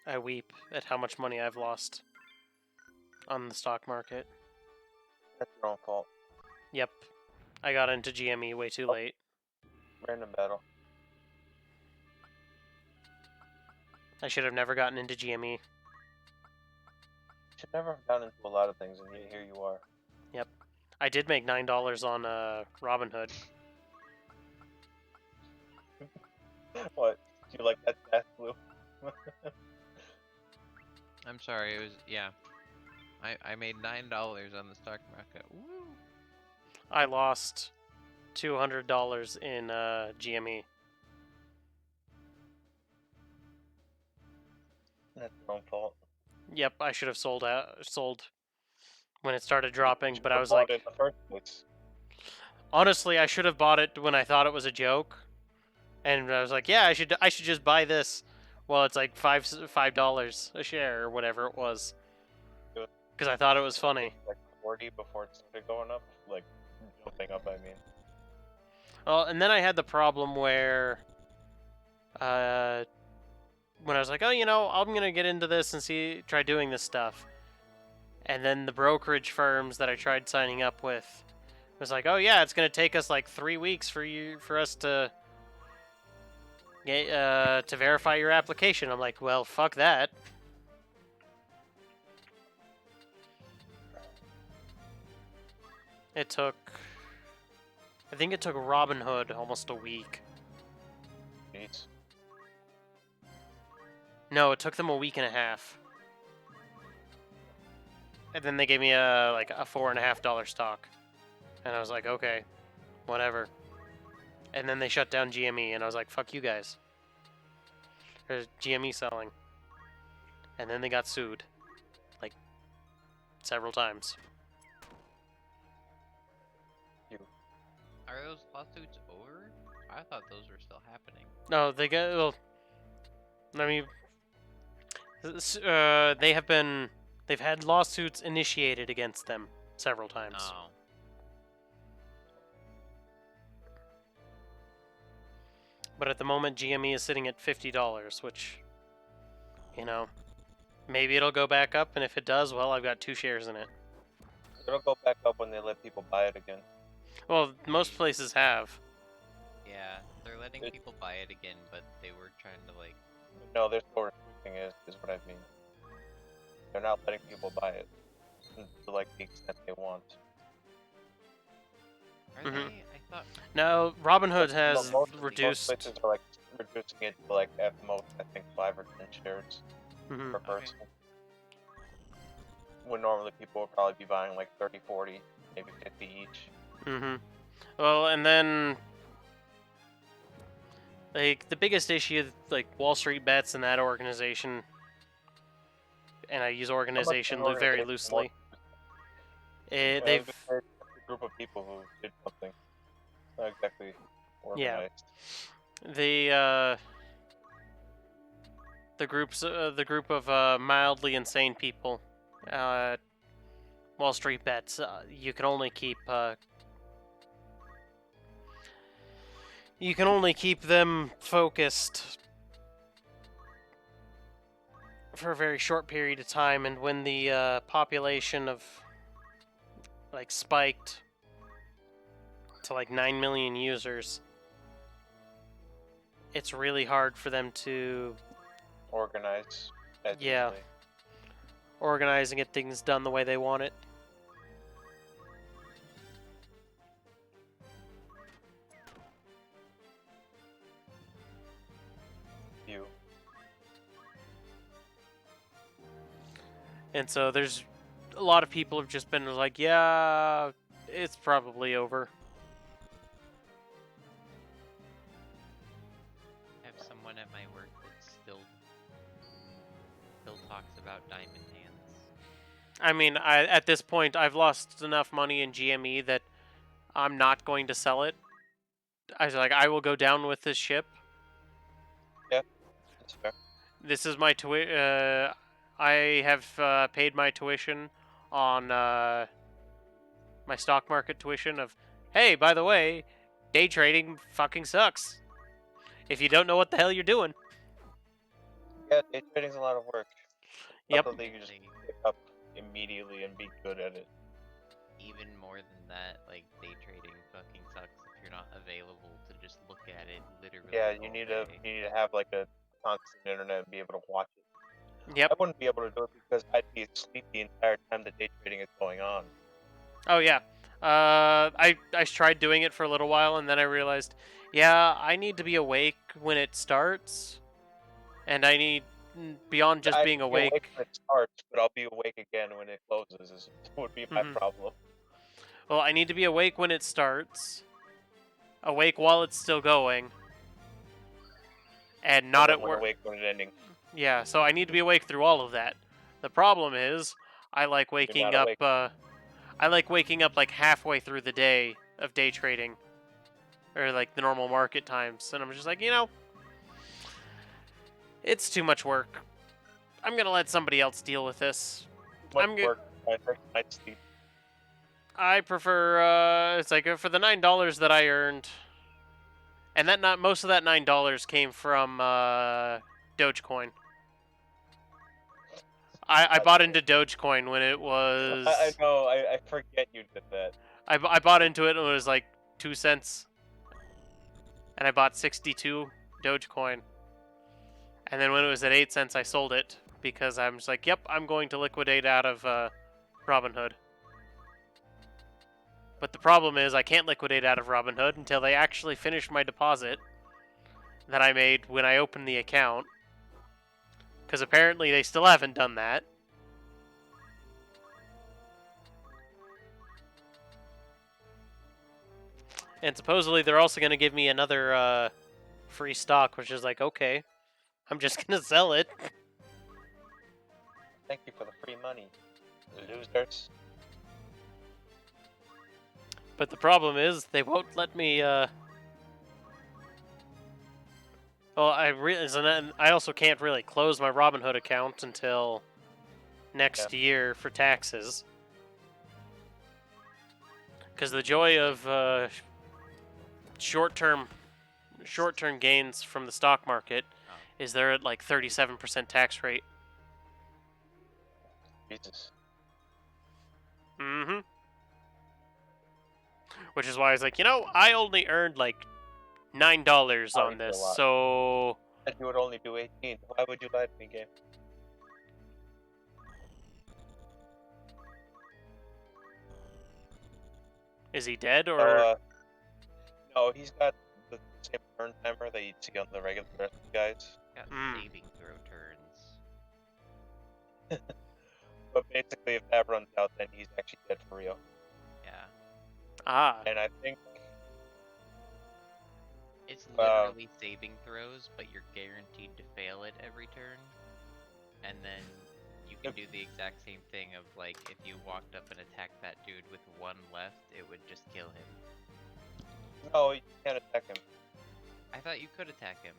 I weep at how much money I've lost on the stock market. That's your own fault. Yep. I got into GME way too late. Random battle. I should have never gotten into GME. Should never have gotten into a lot of things, and yet here you are. Yep. I did make $9 on Robinhood. What? Do you like that fast blue? I'm sorry, it was, yeah. I made $9 on the stock market. Woo! I lost $200 in GME. That's your own fault. Yep, I should have sold when it started dropping, You but I should've was bought like, it in the first place. honestly, I should have bought it when I thought it was a joke, and I was like, yeah, I should just buy this. Well, it's like $5 a share or whatever it was, Good. because I thought it was funny. Like 40 before it started going up, like jumping up. I mean, Well, and then I had the problem where, when I was like, oh, I'm gonna get into this and try doing this stuff, and then the brokerage firms that I tried signing up with was like, oh yeah, it's gonna take us like 3 weeks for us to to verify your application. I'm like, well, fuck that. It took, I think it took Robinhood almost a week. jeez. No, it took them a week and a half. And then they gave me a $4.50 stock, and I was like, okay, whatever. And then they shut down GME, and I was like, fuck you guys. There's GME selling, and then they got sued, like several times. Are those lawsuits over? I thought those were still happening. No, they got. Well, I mean, they've had lawsuits initiated against them several times. Oh. But at the moment, GME is sitting at $50, which, maybe it'll go back up, and if it does, well, I've got 2 shares in it. It'll go back up when they let people buy it again. Well, most places have. Yeah, they're letting people buy it again, but they were trying to like. No, they're still restricting it, is what I mean. They're not letting people buy it to like the extent they want. Are they? I thought. Now, Robinhood has Most reduced. places are like reducing it to like at most I think 5 or 10 shares Mhm. per person. When normally people would probably be buying like 30, 40, maybe 50 each. Well, and then like the biggest issue, like Wall Street Bets and that organization, and I use organization very loosely. They've a group of people who did something not exactly organized. The group of mildly insane people, Wall Street Bets. You can only keep them focused for a very short period of time, and when the population of like spiked to like 9 million users, it's really hard for them to Organize. Yeah. organize and get things done the way they want it. You. And so there's a lot of people have just been like, yeah, it's probably over. I have someone at my work that still talks about diamond hands. I mean, at this point, I've lost enough money in GME that I'm not going to sell it. I was like, I will go down with this ship. Yeah, that's fair. This is my tuition. I have paid my tuition on my stock market tuition of, hey, by the way, day trading fucking sucks. If you don't know what the hell you're doing. Yeah, day trading's a lot of work. Yep. Something you can just pick up immediately and be good at it. Even more than that, like day trading fucking sucks if you're not available to just look at it literally. Yeah, all you need day. to have like a constant internet and be able to watch it. Yep. I wouldn't be able to do it because I'd be asleep the entire time the day trading is going on. Oh yeah. I tried doing it for a little while, and then I realized, yeah, I need to be awake when it starts, and I need beyond just being awake. When it starts, but I'll be awake again when it closes. Would be my problem. Well, I need to be awake when it starts, awake while it's still going, and not at work. Awake when it's ending. Yeah, so I need to be awake through all of that. The problem is, I like waking not up. awake. I like waking up like halfway through the day of day trading, or like the normal market times, and I'm just like, it's too much work. I'm gonna let somebody else deal with this. Much I'm work. My first night's sleep. I prefer. It's like for the $9 that I earned, and that not most of that $9 came from Dogecoin. I bought into Dogecoin when it was. I know. I forget you did that. I bought into it when it was like 2 cents, and I bought 62 Dogecoin. And then when it was at 8 cents, I sold it because I'm just like, yep, I'm going to liquidate out of Robinhood. But the problem is, I can't liquidate out of Robinhood until they actually finish my deposit that I made when I opened the account. Because apparently they still haven't done that. And supposedly they're also going to give me another free stock, which is like, okay, I'm just going to sell it. Thank you for the free money, losers. But the problem is, they won't let me. Well, I also can't really close my Robinhood account until next year for taxes. Because the joy of short-term gains from the stock market is they're at like 37% tax rate. Jesus. Mm-hmm. Which is why I was like, I only earned like $9 on this, so And you would only do 18. Why would you lie to me, game? is he dead or? No, he's got the same turn timer that you'd see on the regular guys. Got saving throw turns. But basically, if that runs out, then he's actually dead for real. Yeah. And I think it's literally saving throws, but you're guaranteed to fail it every turn. And then you can do the exact same thing of like, if you walked up and attacked that dude with one left, it would just kill him. No, you can't attack him. I thought you could attack him.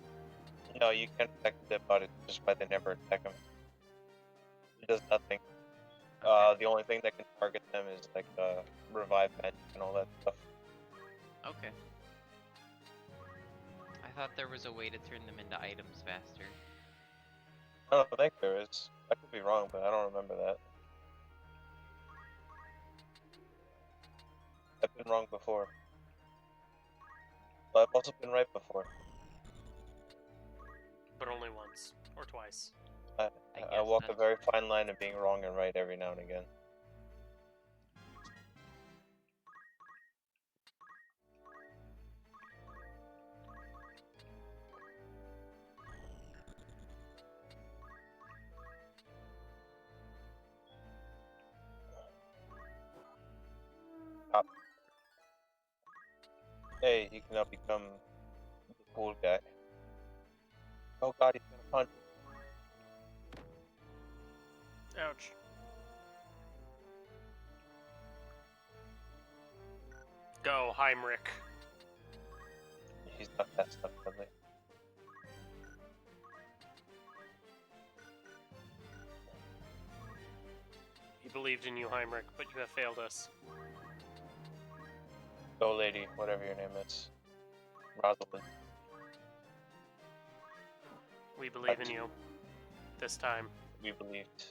No, you can't attack the dead body, just why they never attack him. It does nothing. Okay. The only thing that can target them is like revive magic and all that stuff. Okay. I thought there was a way to turn them into items faster. I don't think there is. I could be wrong, but I don't remember that. I've been wrong before. But I've also been right before. But only once or twice. I walk a very fine line of being wrong and right every now and again. Stop. Hey, he can now become the cool guy. Oh god, he's gonna punch. Ouch. Go, Heimrich. He's not that stuff, friendly. He believed in you, Heimrich, but you have failed us. Go, lady, whatever your name is. Rosalind. We believe in you. This time. We believed.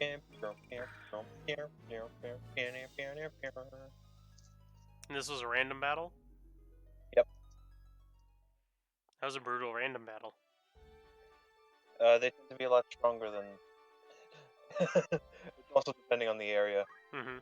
And this was a random battle? Yep. That was a brutal random battle. They tend to be a lot stronger than... It's also depending on the area. Mm-hmm.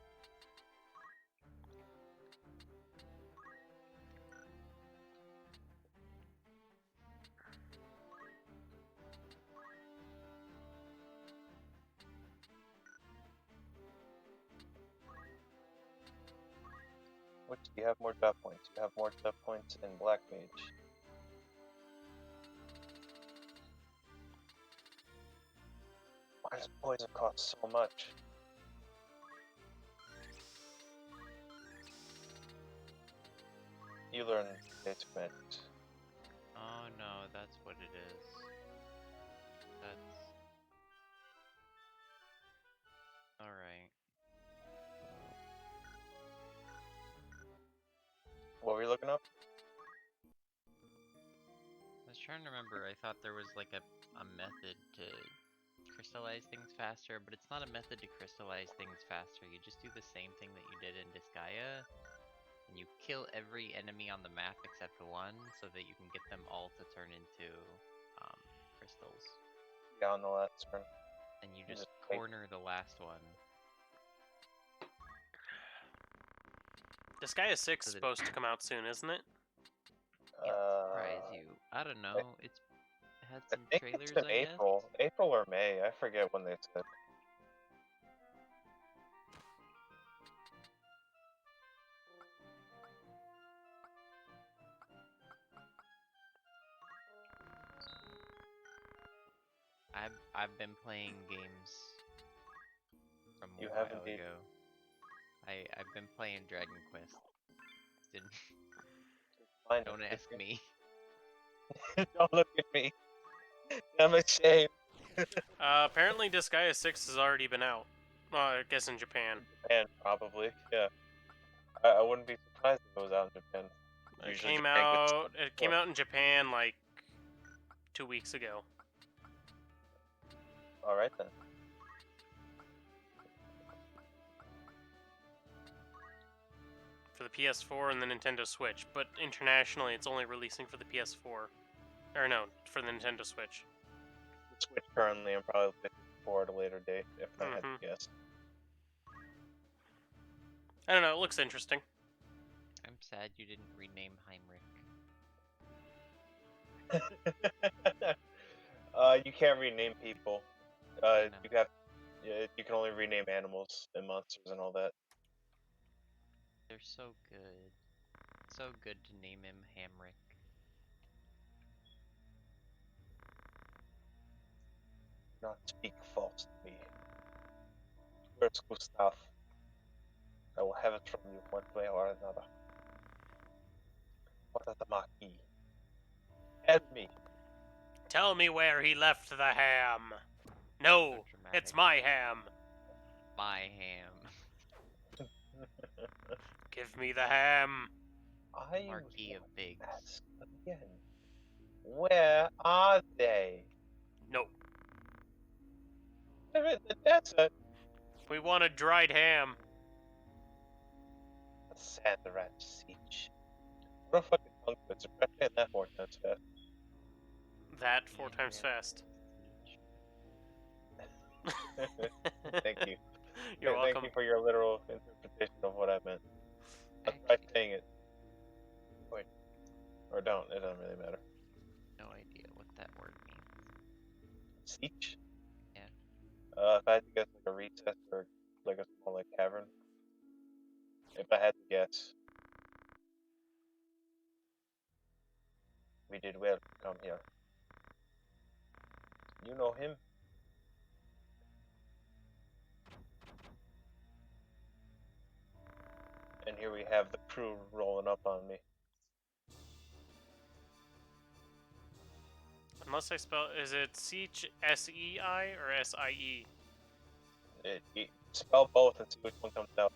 Which do you have more job points? You have more job points in Black Mage. Why does poison cost so much? You learn basic magics. Oh no, that's what it is. That's... Alright. What were you looking up? I was trying to remember, I thought there was like a method to crystallize things faster, but it's not a method to crystallize things faster. You just do the same thing that you did in Disgaea, and you kill every enemy on the map except one, so that you can get them all to turn into crystals. Yeah, on the last turn. And you just wait. corner the last one. Disgaea 6 is So that supposed to come out soon, isn't it? Surprise you. I don't know. It had I some think trailers, it's in I guess. April. April or May. I forget when they said. I've been playing games from a You have while indeed. ago. I've been playing Dragon Quest. Didn't Fine, don't ask me. Don't look at me. I'm ashamed. Apparently Disgaea 6 has already been out. Well, I guess in Japan. Japan, probably. Yeah. I wouldn't be surprised if it was out in Japan. It Usually came Japan gets out. It came out in Japan like 2 weeks ago. All right then. For the PS4 and the Nintendo Switch, but internationally it's only releasing for the PS4. Or no, for the Nintendo Switch. The Switch currently, I'm probably looking forward to a later date if I had to guess. I don't know, it looks interesting. I'm sad you didn't rename Heinrich. You can't rename people. No. You can only rename animals and monsters and all that. They're so good. So good to name him Hamrick. Do not speak false to me. Where's Gustav? I will have it from you one way or another. What is the Marquis? Help me! Tell me where he left the ham. No, So dramatic. it's my ham. My ham. Give me the ham. I Marquis of Pigs. ask again. Where are they? No, They're in the desert. we want a dried ham. The Sand Ranch Siege. What a fucking punk twister. Press that 4 times fast. That 4 times fast. Thank you. You're welcome. Thank you for your literal interpretation of what I meant. I'll try Actually, saying it. Wait. Or don't. It doesn't really matter. no idea what that word means. Siege? Yeah. If I had to guess like a recess or like a small like cavern. If I had to guess. We did well to come here. You know him? And here we have the crew rolling up on me. Unless I spell, is it Siege S-E-I or S-I-E? Spell both and see which one comes out.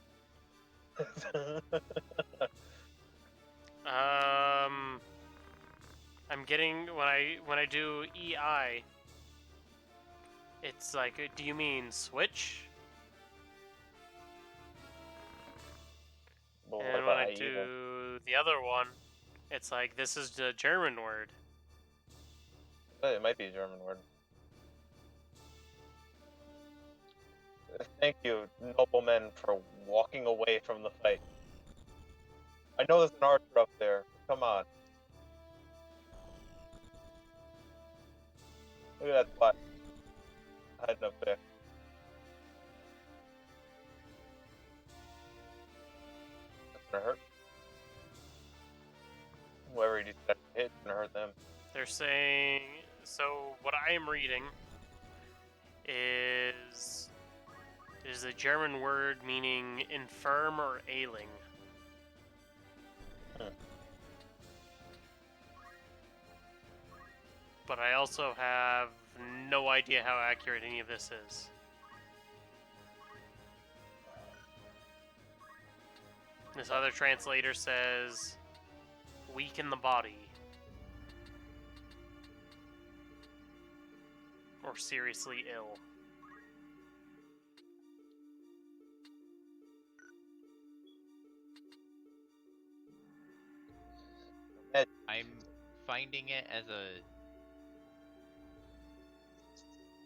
I'm getting when I do E-I, it's like, do you mean switch? Well, And what when about I IE do the other one, it's like, this is the German word. then? It might be a German word. Thank you, noblemen, for walking away from the fight. I know there's an archer up there. Come on. Look at that spot. Hiding up there. That's gonna hurt. worried he's got a hit and hurt them. They're saying, so what I am reading is a German word meaning infirm or ailing. But I also have no idea how accurate any of this is. This other translator says, weak in the body. Or seriously ill. I'm finding it as a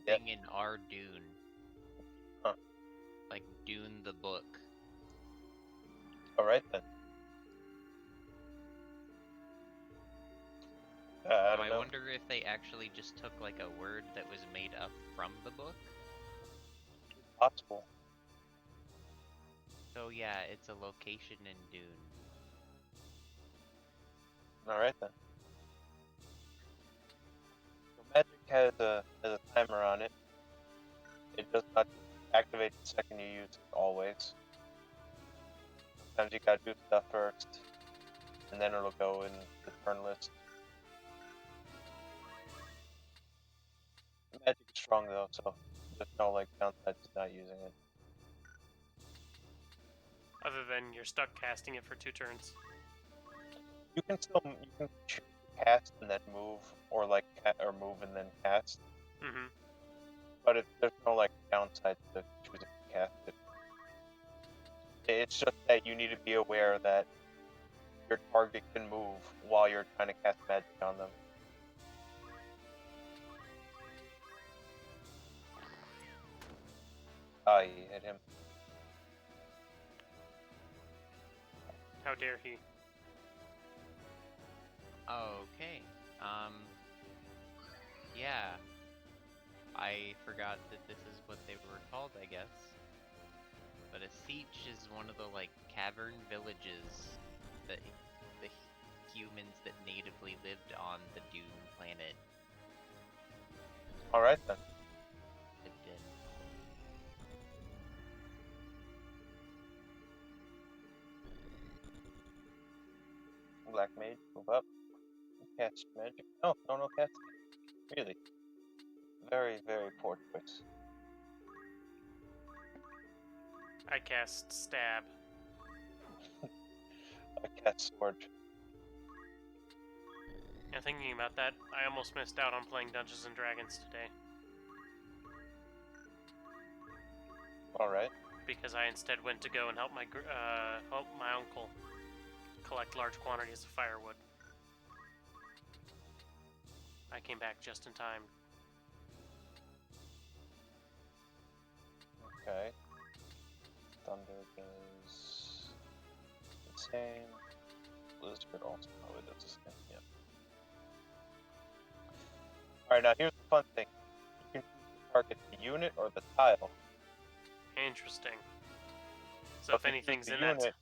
Yep. thing in our Dune. Huh. Like Dune the book. Alright then. I So don't I know. wonder if they actually just took like a word that was made up from the book. Possible. So yeah, it's a location in Dune. Alright then. So magic has a timer on it. It does not activate the second you use it, always. Sometimes you gotta do stuff first, and then it'll go in the turn list. Magic is strong though, so there's no like downside to not using it. Other than you're stuck casting it for 2 turns. You can choose to cast and then move, or like or move and then cast. Mm-hmm. But there's no like downside to choosing to cast it. It's just that you need to be aware that your target can move while you're trying to cast magic on them. Ah, you hit him. How dare he? Okay. Yeah. I forgot that this is what they were called, I guess. But a siege is one of the, like, cavern villages that the humans that natively lived on the Dune planet Alright then. lived in. Black mage, move up. Cast magic. No cast. Really. Very, very poor choice. I cast stab. I cast sword. And thinking about that, I almost missed out on playing Dungeons and Dragons today. Alright. Because I instead went to go and help my uncle collect large quantities of firewood. I came back just in time. Okay. Thunder does the same. Blizzard also probably does the same. Yep. Alright, now here's the fun thing. You can target the unit or the tile. Interesting. So if anything's in that... unit,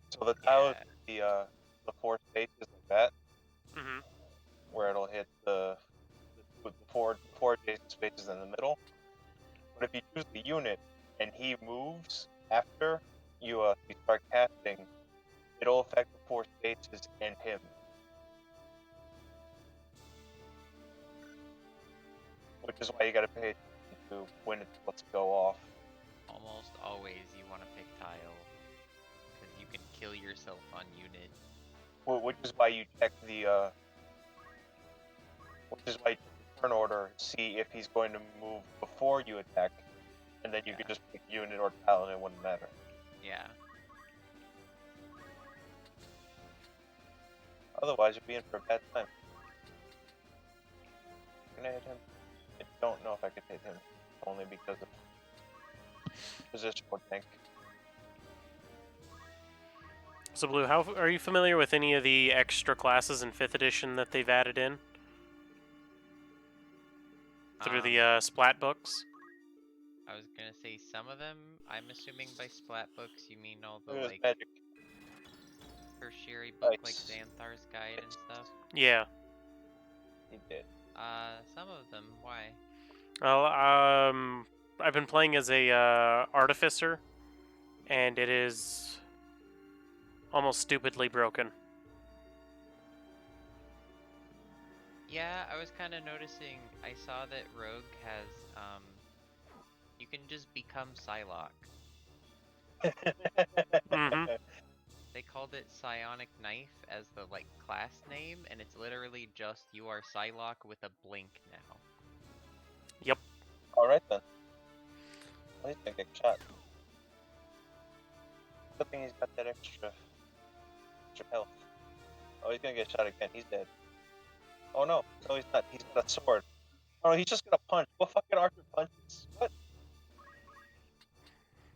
so the tile is the 4 spaces like that, where it'll hit the four adjacent spaces in the middle. But if you choose the unit and he moves after you start casting, it'll affect the 4 spaces and him. Which is why you gotta pay attention to when it's supposed to go off. Almost always you want to pick tile, because you can kill yourself on unit. Which is why you check the turn order, see if he's going to move before you attack, and then you can just pick unit or tile and it wouldn't matter. Yeah. Otherwise, you'd be in for a bad time. Can I hit him? I don't know if I could hit him, only because of positional tank. So Blue, how are you familiar with any of the extra classes in 5th edition that they've added in? Through the Splat books? I was gonna say some of them. I'm assuming by splat books you mean all the There's like magic. tertiary book like Nice. Xanthar's Guide and stuff? Yeah. He did. Some of them. Why? Well, I've been playing as a artificer, and it is almost stupidly broken. Yeah, I was kind of noticing. I saw that Rogue has you can just become Psylocke. Mm-hmm. They called it Psionic Knife as the like class name, and it's literally just you are Psylocke with a blink now. Yep. Alright then. Well, he's gonna get shot. Good thing he's got that extra health. Oh, he's gonna get shot again. He's dead. Oh no, no he's not. He's got a sword. Oh no, he's just gonna punch. What fucking archer punches? What?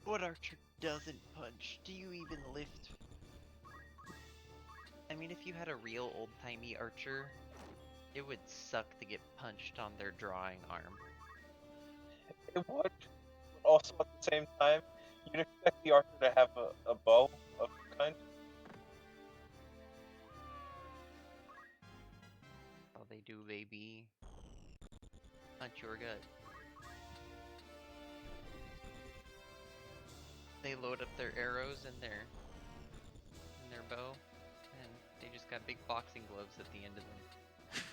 What archer doesn't punch? Do you even lift? I mean, if you had a real old-timey archer, it would suck to get punched on their drawing arm. It would. But also at the same time, you'd expect the archer to have a bow of some kind. All they do, baby. Punch your gut. They load up their arrows and their bow, and they just got big boxing gloves at the end of them.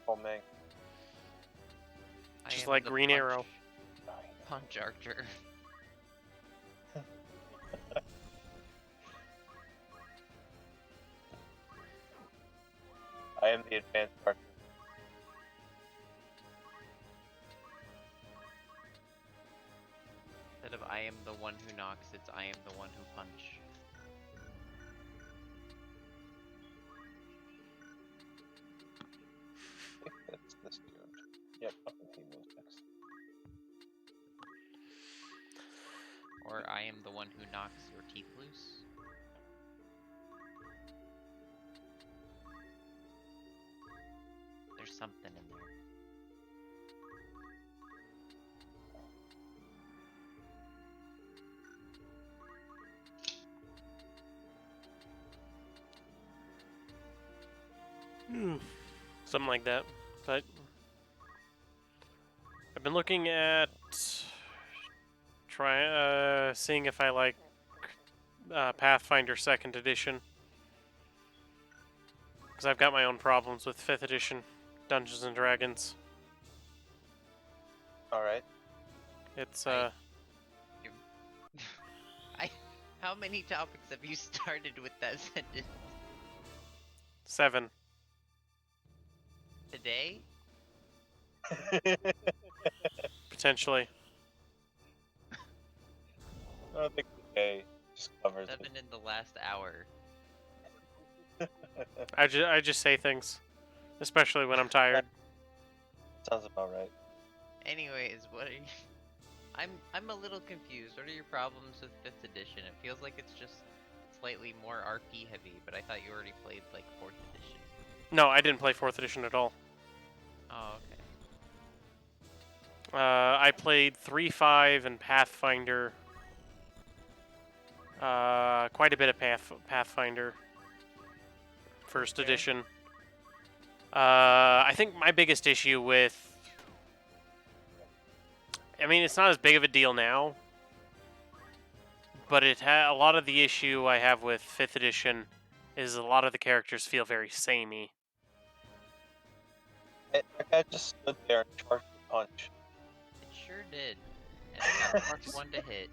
Oh man. I Just am like the Green Arrow. Punch archer. I am the advanced archer. Instead of I am the one who knocks, it's I am the one who punch. I think that's this dude. Yep, fucking he moves next. Or I am the one who knocks your teeth loose. There's something in there. Something like that. But I've been looking at seeing if I like Pathfinder 2nd Edition, because I've got my own problems with 5th Edition Dungeons and Dragons. Alright. It's I- How many topics have you started with that sentence? 7. Today? Potentially. I don't think the A just covers 7 in the last hour. it. I just say things, especially when I'm tired. Sounds about right. Anyways, what are you... I'm a little confused. What are your problems with 5th edition? It feels like it's just slightly more RP heavy, but I thought you already played like 4th edition. No, I didn't play 4th Edition at all. Oh, okay. I played 3.5 and Pathfinder. Quite a bit of Pathfinder. First Okay. edition. I think my biggest issue with... I mean, it's not as big of a deal now. But a lot of the issue I have with 5th edition is a lot of the characters feel very samey. That guy just stood there and charged the punch. It sure did. And it got plus 1 to hit.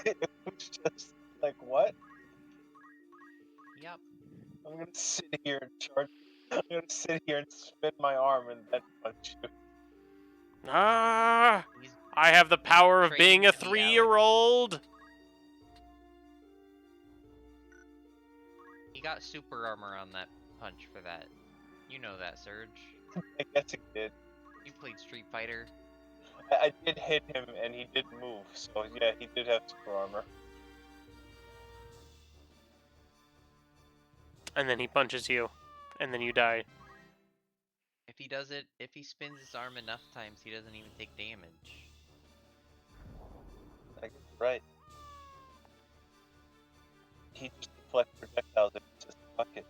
It was just like, what? Yup. I'm gonna sit here and charge. I'm gonna sit here and spin my arm and then punch you. Ah! He's I have the power of being a trained to be Alex. 3-year-old! He got super armor on that punch for that. You know that, Surge. I guess he did. You played Street Fighter. I did hit him and he did move, so yeah, he did have super armor. And then he punches you. And then you die. If he does it, if he spins his arm enough times, he doesn't even take damage. I guess you're right. he just deflects projectiles if it's just a bucket.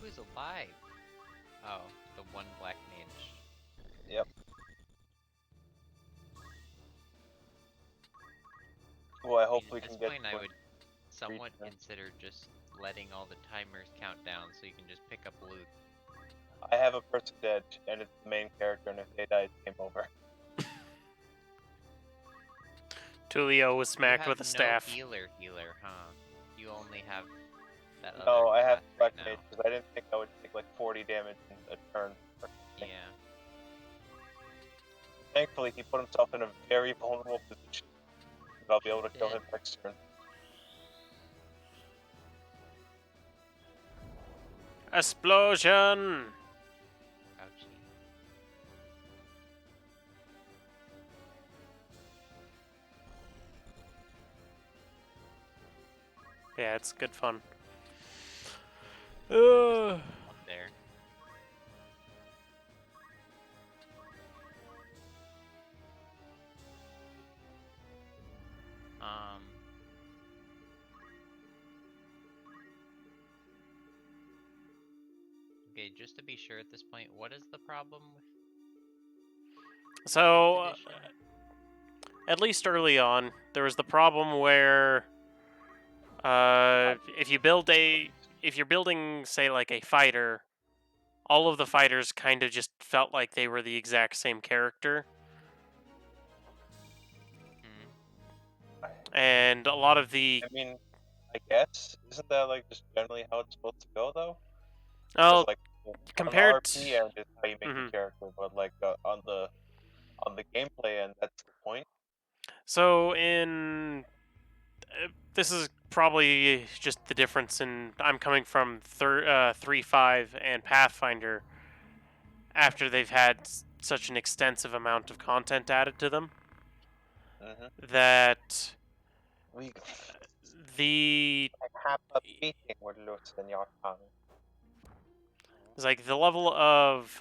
Who's alive? Oh, the one black mage. Yep. Well, I hope I we mean, at can this get point, to I a would somewhat them. consider just letting all the timers count down so you can just pick up loot. I have a person dead, and it's the main character, and if they die, it's game over. Tulio was You smacked have with a no staff. healer, huh? You only have that other No, I have class Black right Mage, now. because I didn't think I would take like 40 damage in a turn. Yeah. Thankfully, he put himself in a very vulnerable position that I'll be able to kill Did. him next turn. Explosion! Ouchie. Yeah, it's good fun. Up there. Okay, just to be sure at this point, what is the problem with So, 5th edition? at least early on, there was the problem where if you're building, say, like a fighter, all of the fighters kind of just felt like they were the exact same character. And a lot of the... I mean, I guess, isn't that like just generally how it's supposed to go, though? Oh, Like, on the compared... RP end is how you make the character, but like on the gameplay end, that's the point. So in... this is probably just the difference in... I'm coming from 3.5 and Pathfinder after they've had such an extensive amount of content added to them. That the... have a meeting with Lutz in your tongue. It's like the level of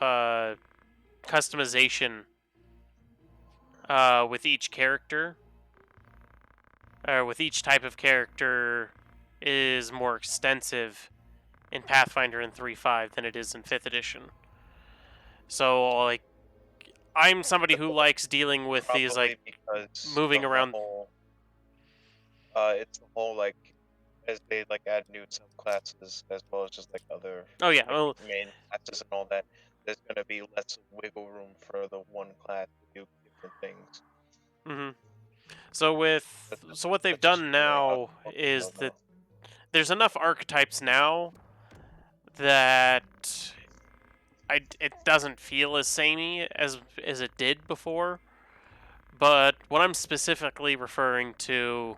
customization with each character, or with each type of character, is more extensive in Pathfinder in 3.5 than it is in 5th edition. So, like, I'm somebody who likes dealing with these, like, moving around. It's the whole, like, as they like add new subclasses as well as just like other main classes and all that, there's gonna be less wiggle room for the one class to do different things. So what they've done now is that there's enough archetypes now that it doesn't feel as samey as it did before. But what I'm specifically referring to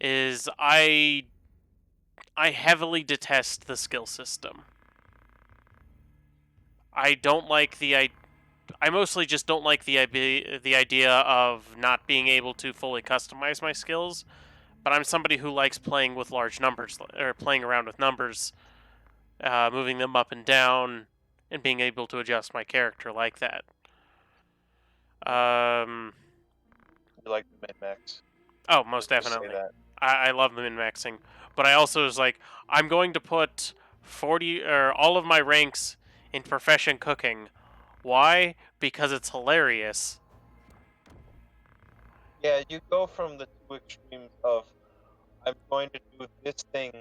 is I heavily detest the skill system. I don't like I mostly just don't like the idea of not being able to fully customize my skills. But I'm somebody who likes playing with large numbers, or playing around with numbers, moving them up and down, and being able to adjust my character like that. You like the min-max? Oh, most definitely. I love the min-maxing, but I also was like, I'm going to put 40 or all of my ranks in profession cooking. Why? Because it's hilarious. Yeah, you go from the two extremes of I'm going to do this thing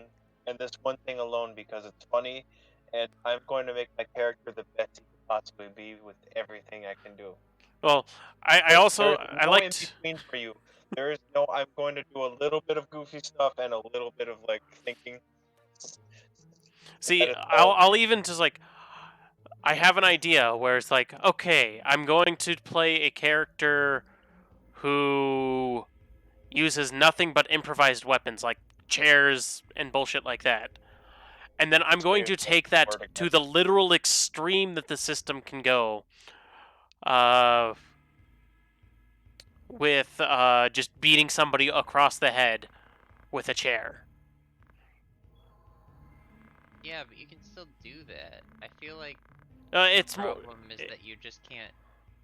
and this one thing alone because it's funny, and I'm going to make my character the best he could possibly be with everything I can do. Well, I also I no liked in between for you. There is no I'm going to do a little bit of goofy stuff and a little bit of like thinking. See, I'll even just like I have an idea where it's like, okay, I'm going to play a character who uses nothing but improvised weapons like chairs and bullshit like that. And then I'm going to take that to the literal extreme that the system can go. With just beating somebody across the head with a chair. Yeah, but you can still do that. I feel like it's the problem is that you just can't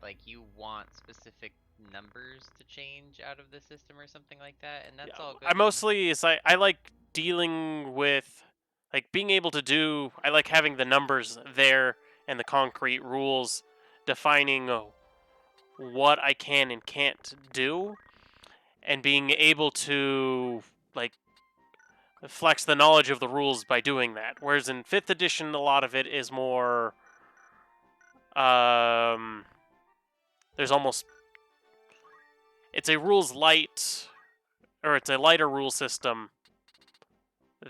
Like you want specific numbers to change out of the system or something like that, and that's all good. I mostly is I like dealing with like being able to do. I like having the numbers there and the concrete rules defining what I can and can't do, and being able to like flex the knowledge of the rules by doing that. Whereas in 5th edition, a lot of it is more. There's almost. It's a rules light, or it's a lighter rule system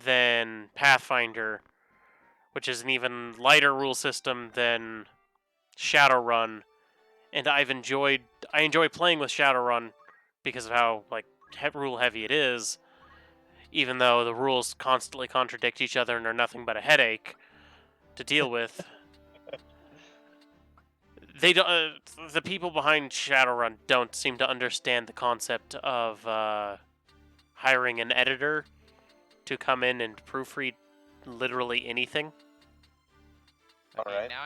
than Pathfinder, which is an even lighter rule system than Shadowrun. And I enjoy playing with Shadowrun because of how like rule heavy it is, even though the rules constantly contradict each other and are nothing but a headache to deal with. They don't. The people behind Shadowrun don't seem to understand the concept of hiring an editor to come in and proofread literally anything. Okay, Alright. now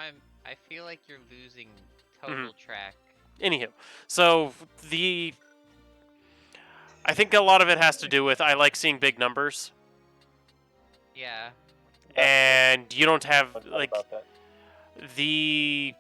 I feel like you're losing total track. Anywho, so I think a lot of it has to do with I like seeing big numbers, Yeah. and you don't have No doubt like about that. the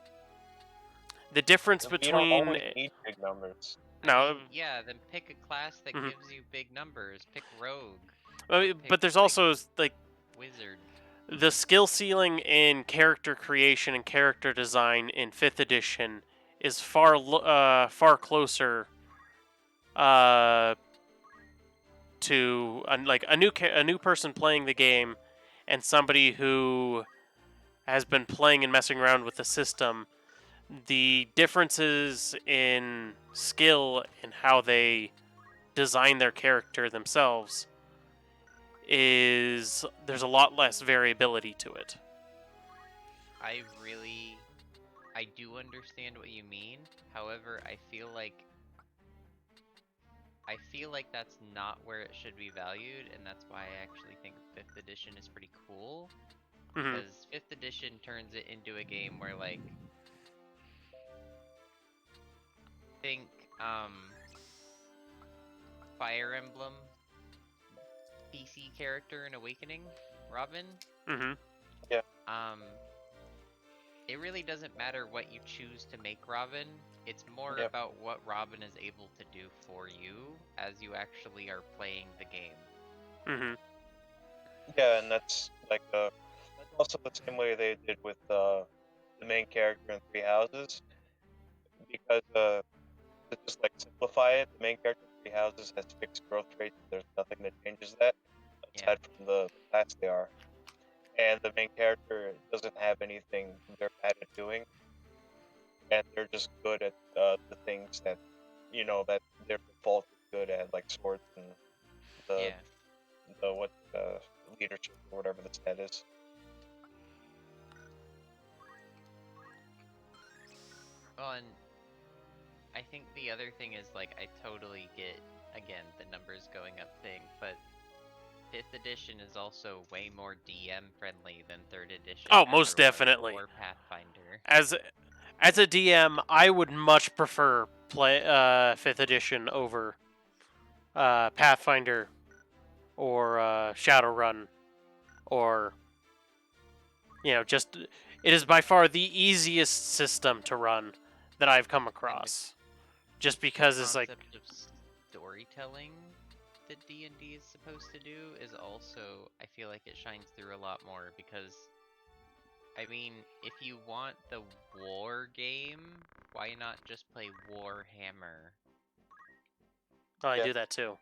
difference You don't between always need big numbers. no, Yeah, then pick a class that Mhm. gives you big numbers. Pick rogue, but there's like- also like wizard. the skill ceiling in character creation and character design in 5th edition is far closer to like a new person playing the game and somebody who has been playing and messing around with the system. The differences in skill and how they design their character themselves is there's a lot less variability to it. I do understand what you mean. However, I feel like that's not where it should be valued, and that's why I actually think 5th edition is pretty cool. Mhm. Because 5th edition turns it into a game where, like, think, Fire Emblem PC character in Awakening, Robin. Mhm. It really doesn't matter what you choose to make Robin. It's more Yep. about what Robin is able to do for you as you actually are playing the game. Mhm. Yeah, and that's like that's also the same way they did with the main character in Three Houses, because to just like simplify it, the main character in Three Houses has fixed growth rates. There's nothing that changes that aside from the class they are, and the main character doesn't have anything they're bad at doing, and they're just good at the things that that their default is good at, like swords and the leadership or whatever the stat is. Well, and I think the other thing is, like, I totally get, again, the numbers going up thing, but 5th edition is also way more DM friendly than 3rd edition. Oh, ever most was, definitely. or Pathfinder. As a DM, I would much prefer play 5th edition over Pathfinder or Shadowrun, or just it is by far the easiest system to run that I've come across. Just because it's like concept of storytelling that D&D is supposed to do is also, I feel like it shines through a lot more, because I mean, if you want the war game, why not just play Warhammer? I Yeah. do that too.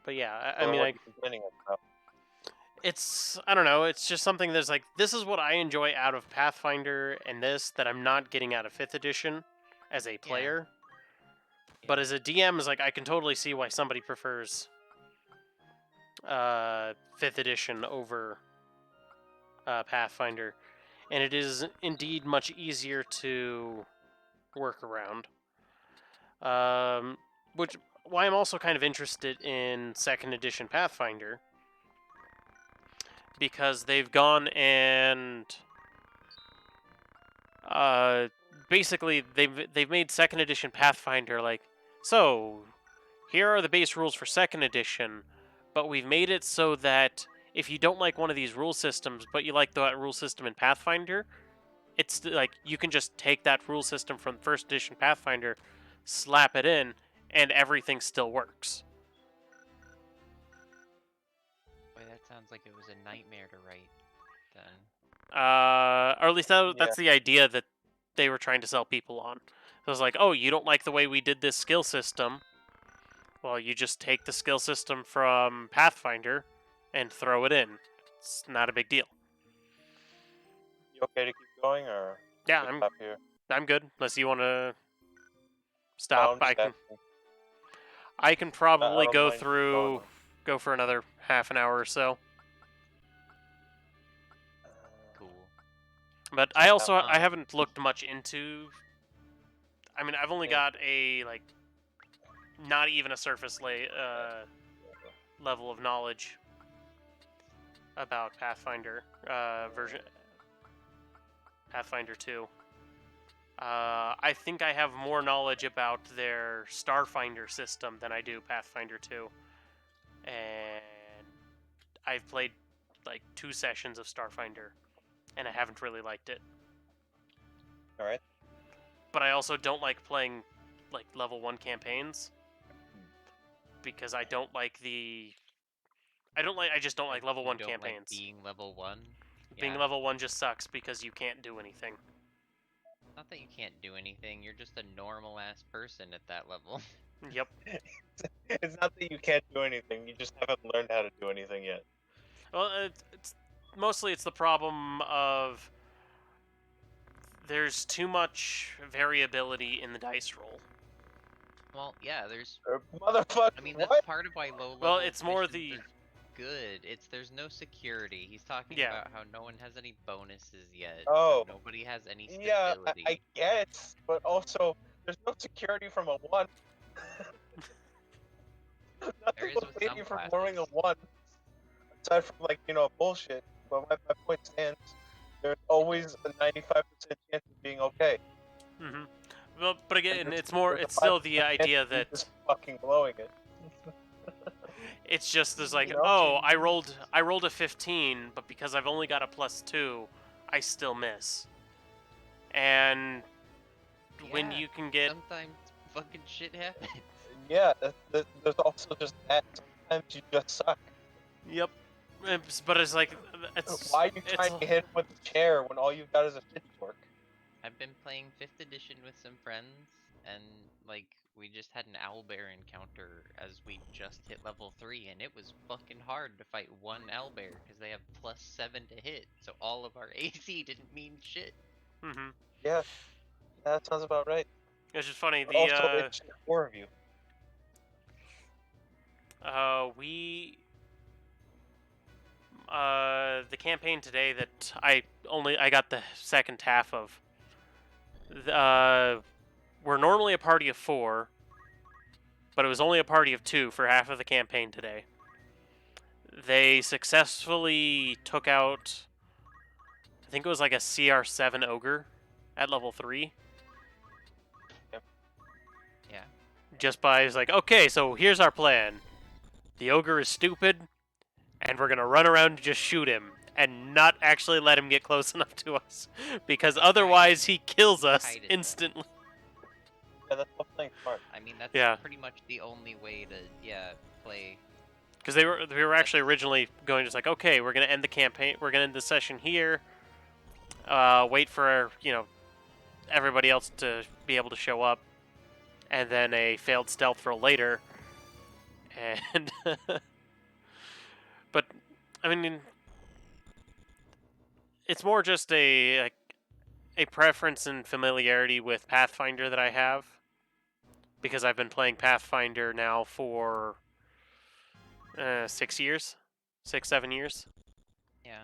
But yeah, I So mean, what are you complaining about? it's I don't know. It's just something that's like this is what I enjoy out of Pathfinder and this that I'm not getting out of 5th edition as a player. But as a DM, is like I can totally see why somebody prefers 5th edition over Pathfinder, and it is indeed much easier to work around. Which why I'm also kind of interested in 2nd edition Pathfinder, because they've gone and basically they've made second edition Pathfinder like, so here are the base rules for second edition, but we've made it so that if you don't like one of these rule systems, but you like the rule system in Pathfinder, it's like you can just take that rule system from first edition Pathfinder, slap it in, and everything still works. Boy, that sounds like it was a nightmare to write. Then. Or at least that's the idea that they were trying to sell people on. It was like, oh, you don't like the way we did this skill system? Well, you just take the skill system from Pathfinder and throw it in. It's not a big deal. You okay to keep going, or Yeah, should we stop here? I'm good. Unless you want to No, stop, I'm just asking. I can probably don't go mind through, going. go for another half an hour or so. Cool. But I also I Um, haven't looked much into. I mean, I've only got a like, not even a surface level of knowledge about Pathfinder version Pathfinder 2. I think I have more knowledge about their Starfinder system than I do Pathfinder 2. And I've played like 2 sessions of Starfinder, and I haven't really liked it. All right. But I also don't like playing like level 1 campaigns because I don't like the I just don't like level you 1 don't campaigns. Like being level 1. Being Yeah. level 1 just sucks because you can't do anything. Not that you can't do anything, you're just a normal ass person at that level. Yep. It's not that you can't do anything; you just haven't learned how to do anything yet. Well, it's mostly it's the problem of there's too much variability in the dice roll. Well, yeah, there's. Motherfucker. I mean, that's what? part of why low level. Well, it's more missions are good. There's no security. He's talking Yeah. about how no one has any bonuses yet. Oh. So nobody has any Yeah, stability. I guess, but also there's no security from a 1. Nothing is will with save some you from classes. lowering a 1. Aside from, like, bullshit. But my point stands. There's always a 95% chance of being okay. Mm-hmm. Well, but again, And it's there's a it's still 5% the chance idea of you that just fucking blowing it. it's just there's like, You know? oh, I rolled a 15, but because I've only got a +2, I still miss. And when Yeah, you can get sometimes fucking shit happens. Yeah, there's also just that. Sometimes you just suck. Yep. But it's like it's Why are you trying to hit him with a chair when all you've got is a pitchfork? I've been playing 5th edition with some friends, and like we just had an owlbear encounter as we just hit level 3, and it was fucking hard to fight one owlbear because they have +7 to hit, so all of our AC didn't mean shit. Mm-hmm. Yeah, that sounds about right. It's just funny. But also, it's 4 of you. The campaign today that I got the second half of. We're normally a party of 4, but it was only a party of 2 for half of the campaign today. They successfully took out, I think it was like a CR7 ogre at level 3. Yep. Yeah. Just by, it's like, okay, so here's our plan. The ogre is stupid, and we're gonna run around and just shoot him, and not actually let him get close enough to us, because otherwise he kills us instantly. Yeah, that's all playing smart. I mean, that's pretty much the only way to, play. Because they were actually originally going just like, okay, we're gonna end the campaign, we're gonna end the session here. Wait for everybody else to be able to show up, and then a failed stealth roll later. And but I mean, it's more just a preference and familiarity with Pathfinder that I have, because I've been playing Pathfinder now for 6 years, 7 years. Yeah,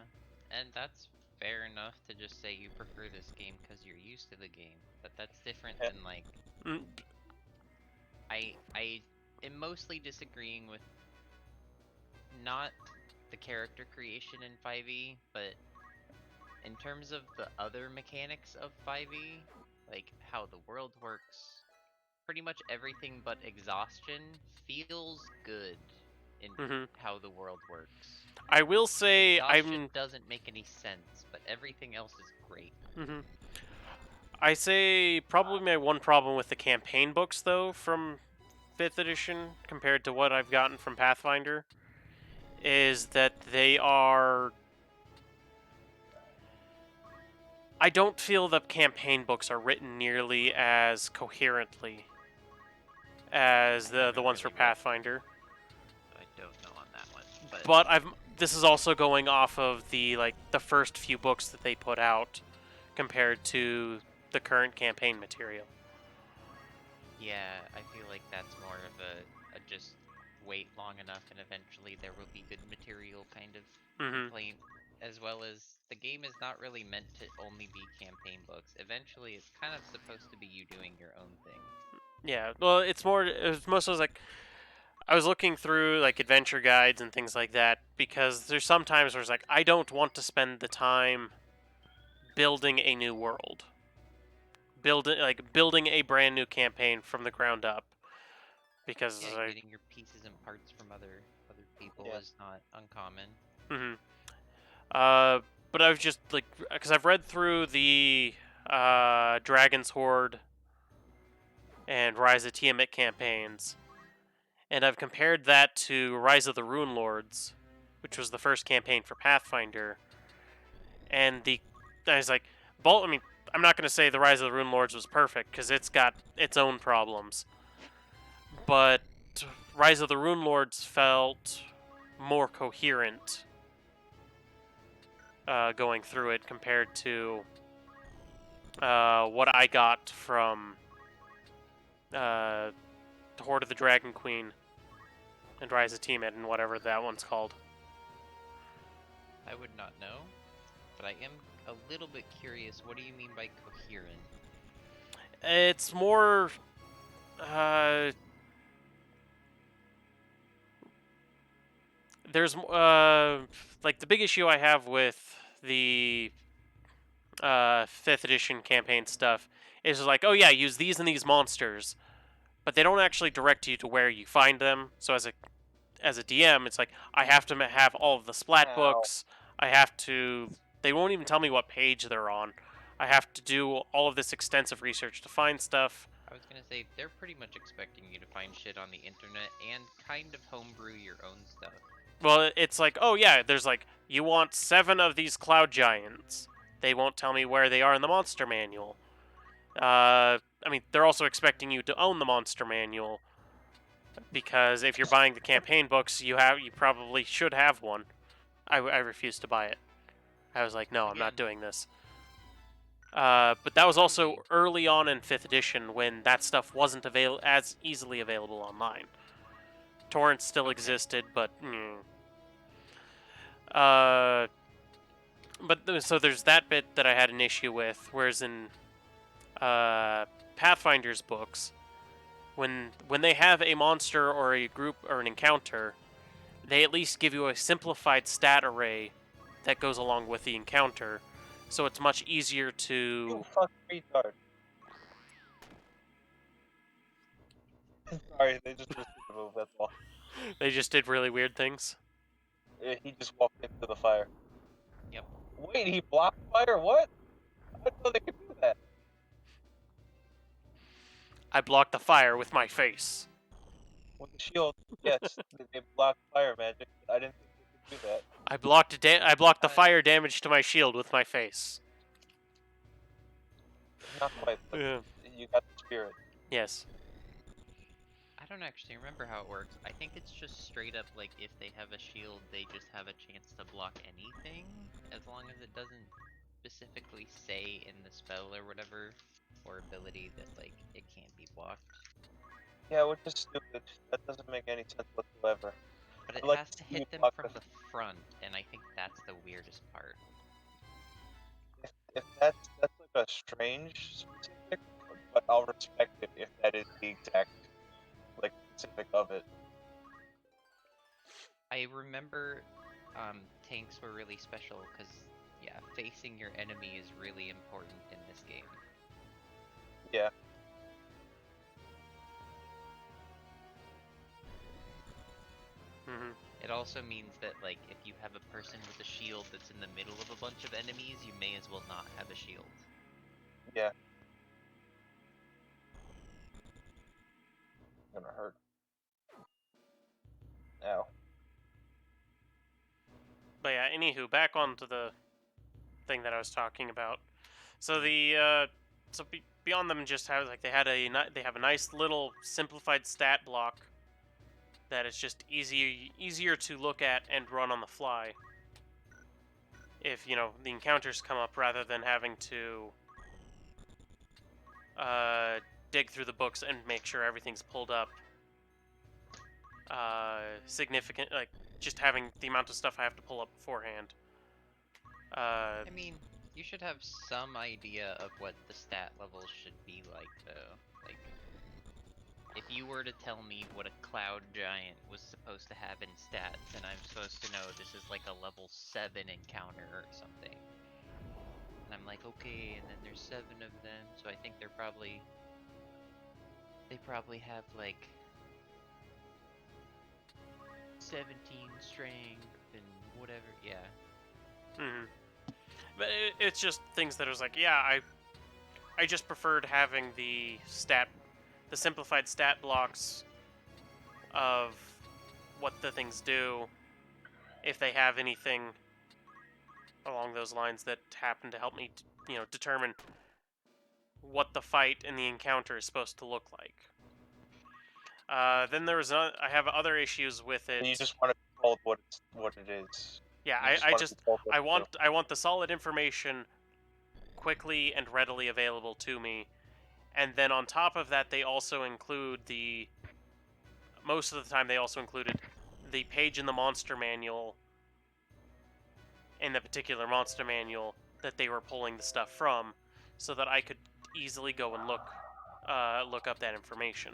and that's fair enough to just say you prefer this game because you're used to the game, but that's different than like. I am mostly disagreeing with not the character creation in 5e, but In terms of the other mechanics of 5e, like how the world works, pretty much everything but exhaustion feels good in Mhm. how the world works. I will say Exhaustion doesn't make any sense, but everything else is great. Mhm. I say probably my one problem with the campaign books, though, from 5th edition compared to what I've gotten from Pathfinder, is that they are. I don't feel the campaign books are written nearly as coherently as I the haven't ones for really read, Pathfinder. so I don't know on that one. But But this is also going off of the first few books that they put out compared to the current campaign material. yeah, I feel like that's more of a just wait long enough and eventually there will be good material kind of Mhm. complaint, as well as the game is not really meant to only be campaign books. Eventually, it's kind of supposed to be you doing your own thing. Yeah. Well, it's more. It was mostly like I was looking through like adventure guides and things like that because there's some times where it's like I don't want to spend the time building a new world, building a brand new campaign from the ground up because Yeah, getting your pieces and parts from other people Yeah. is not uncommon. Mhm. But I've just like because I've read through the Dragon's Horde and Rise of Tiamat campaigns, and I've compared that to Rise of the Rune Lords, which was the first campaign for Pathfinder, and I was like, I mean, I'm not going to say the Rise of the Rune Lords was perfect because it's got its own problems, but Rise of the Rune Lords felt more coherent going through it compared to what I got from uh, Horde of the Dragon Queen and Rise of Tiamat and whatever that one's called. I would not know, but I am a little bit curious. What do you mean by coherent? It's more. Uh, there's like the big issue I have with the 5th edition campaign stuff is like, oh yeah, use these and these monsters, but they don't actually direct you to where you find them. So as a DM, it's like I have to have all of the splat Ow. books. I have to. They won't even tell me what page they're on. I have to do all of this extensive research to find stuff. I was gonna say, they're pretty much expecting you to find shit on the internet and kind of homebrew your own stuff. Well, it's like, oh yeah, there's like you want 7 of these cloud giants. They won't tell me where they are in the monster manual. I mean, they're also expecting you to own the monster manual because if you're buying the campaign books, you probably should have one. I refused to buy it. I was like, no, I'm not Again, doing this. But that was also truly, early on in 5th edition when that stuff wasn't as easily available online. Torrents still okay. existed, but uh, so there's that bit that I had an issue with. Whereas in Pathfinder's books, when they have a monster or a group or an encounter, they at least give you a simplified stat array that goes along with the encounter, so it's much easier You to. fucking retard. Sorry, they just missed the move, that's all. They just did really weird things. He just walked into the fire. Yep. Wait, he blocked fire? What? I didn't know they could do that. I blocked the fire with my face. With the shield, yes, they blocked fire magic. I didn't think they could do that. I blocked the Uh, fire damage to my shield with my face. Not quite, but Yeah. you got the spirit. Yes. I don't actually remember how it works. I think it's just straight up like if they have a shield, they just have a chance to block anything, as long as it doesn't specifically say in the spell or whatever, or ability that like it can't be blocked. Yeah, which is stupid. That doesn't make any sense whatsoever. But it I'd like has to see you hit them block from the front, and I think that's the weirdest part. if that's like a strange specific, but I'll respect it if that is the exact like specific of it. I remember tanks were really special because, yeah, face spacing your enemy is really important in this game. Yeah. Mm-hmm. It also means that, like, if you have a person with a shield that's in the middle of a bunch of enemies, you may as well not have a shield. Yeah. Gonna hurt. Ow. But yeah, anywho, back onto the thing that I was talking about. So the beyond them just have like they have a nice little simplified stat block that is just easier to look at and run on the fly. If the encounters come up, rather than having to dig through the books and make sure everything's pulled up. Significant, like just having the amount of stuff I have to pull up beforehand. I mean, you should have some idea of what the stat levels should be like, though. Like, if you were to tell me what a cloud giant was supposed to have in stats, and I'm supposed to know this is like a level 7 encounter or something. And I'm like, okay, and then there's 7 of them, so I think they probably have like 17 strength and whatever, yeah. Mm-hmm. But it's just things that was like, yeah, I just preferred having the simplified stat blocks of what the things do, if they have anything along those lines that happen to help me, determine what the fight and the encounter is supposed to look like. Then I have other issues with it. So you just want to be told what it is. Yeah, I want the solid information quickly and readily available to me. And then on top of that, they also include most of the time they also included the page in the monster manual, in the particular monster manual that they were pulling the stuff from, so that I could easily go and look up that information.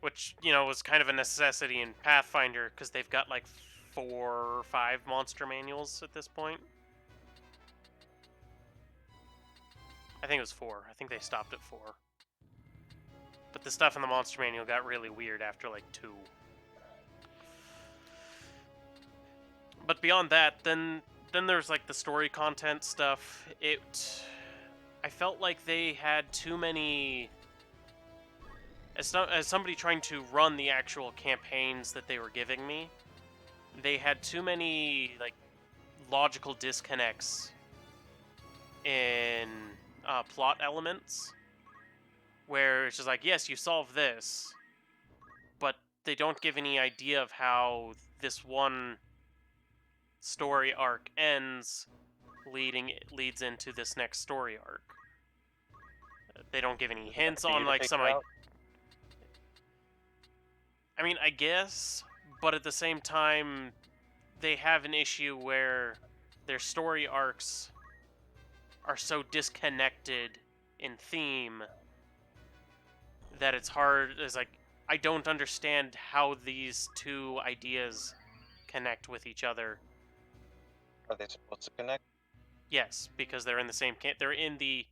Which, was kind of a necessity in Pathfinder, because they've got like 4 or 5 monster manuals at this point. I think it was 4. I think they stopped at 4. But the stuff in the monster manual got really weird after like 2. But beyond that, then there's like the story content stuff. I felt like they had too many. As somebody trying to run the actual campaigns that they were giving me, they had too many like logical disconnects in plot elements, where it's just like, yes, you solve this, but they don't give any idea of how this one story arc ends, leads into this next story arc. They don't give any hints on like some. I mean, I guess, but at the same time, they have an issue where their story arcs are so disconnected in theme that it's hard. It's like, I don't understand how these two ideas connect with each other. Are they supposed to connect? Yes, because they're in the same they're in the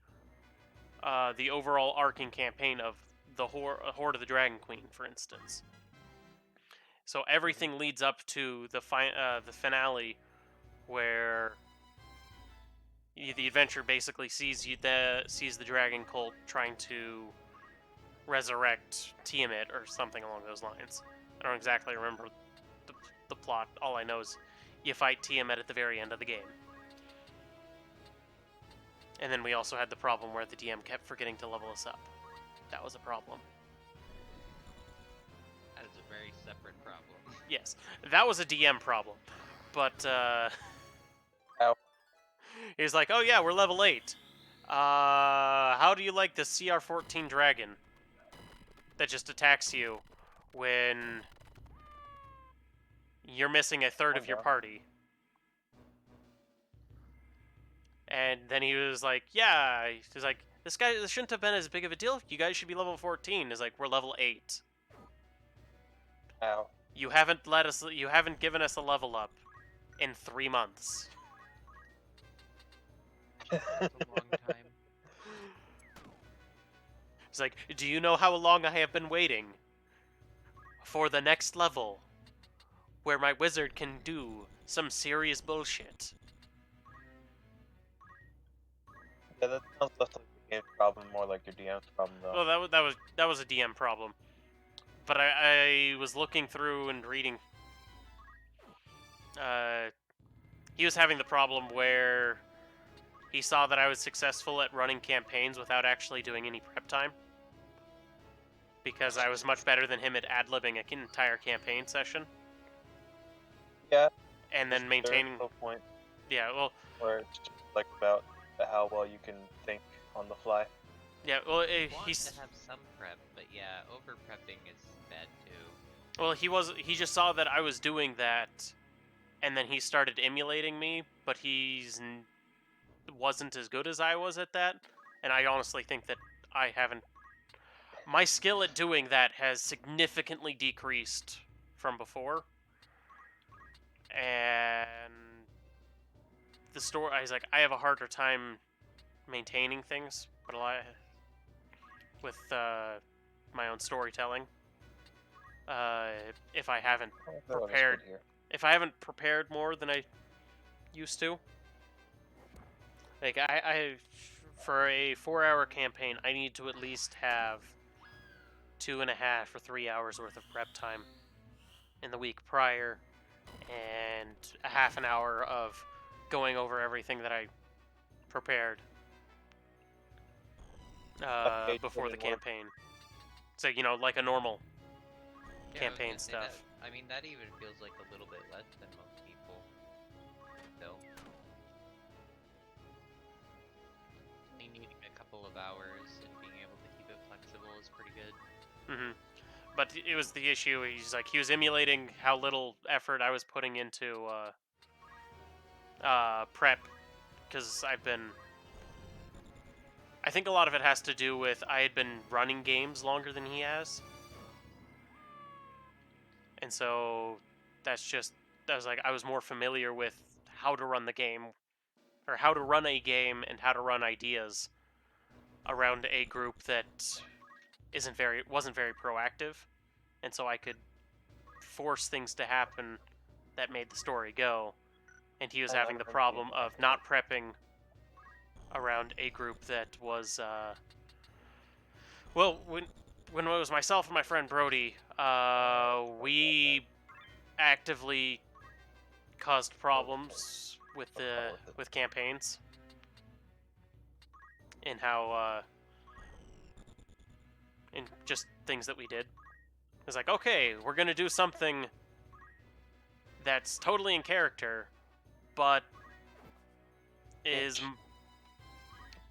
overall arcing campaign of the Horde of the Dragon Queen, for instance. So everything leads up to the finale, where the adventure basically sees the dragon cult trying to resurrect Tiamat or something along those lines. I don't exactly remember the plot. All I know is you fight Tiamat at the very end of the game. And then we also had the problem where the DM kept forgetting to level us up. That was a problem. That is a very separate problem. Yes, that was a DM problem. But, he was like, oh yeah, we're level 8. How do you like the CR-14 dragon that just attacks you when you're missing a third of your party? And then he was like, yeah, he's like, this shouldn't have been as big of a deal. You guys should be level 14. He's like, we're level 8. Ow. You haven't given us a level up. in 3 months. That's a long time. It's like, do you know how long I have been waiting for the next level where my wizard can do some serious bullshit? Yeah, that sounds less like the game's problem, more like your DM's problem, though. Well, that was a DM problem. But I was looking through and reading. He was having the problem where he saw that I was successful at running campaigns without actually doing any prep time. Because I was much better than him at ad-libbing an entire campaign session. Yeah. And then maintaining... There's no point Yeah, well... where it's just like about how well you can think on the fly. Yeah, well, You want he's... to have some prep, but yeah, over-prepping is bad too. Well, he just saw that I was doing that, and then he started emulating me, but wasn't as good as I was at that, and I honestly think that I haven't... My skill at doing that has significantly decreased from before, and the story... I was like, I have a harder time maintaining things, but with my own storytelling. If I haven't prepared, if I haven't prepared more than I used to, like I for a 4-hour campaign, I need to at least have 2.5 or 3 hours worth of prep time in the week prior, and a half an hour of going over everything that I prepared before the campaign. So like a normal campaign stuff. I mean, that even feels like a little bit less than most people. So, needing a couple of hours and being able to keep it flexible is pretty good. Mm-hmm. But it was the issue. He was emulating how little effort I was putting into prep, because I think a lot of it has to do with I had been running games longer than he has. And so I was more familiar with how to run the game, or how to run a game and how to run ideas around a group that wasn't very proactive. And so I could force things to happen that made the story go. And he was having the problem of not prepping around a group that was when it was myself and my friend Brody, we actively caused problems with campaigns, in how in just things that we did. It was like, okay, we're gonna do something that's totally in character, but is,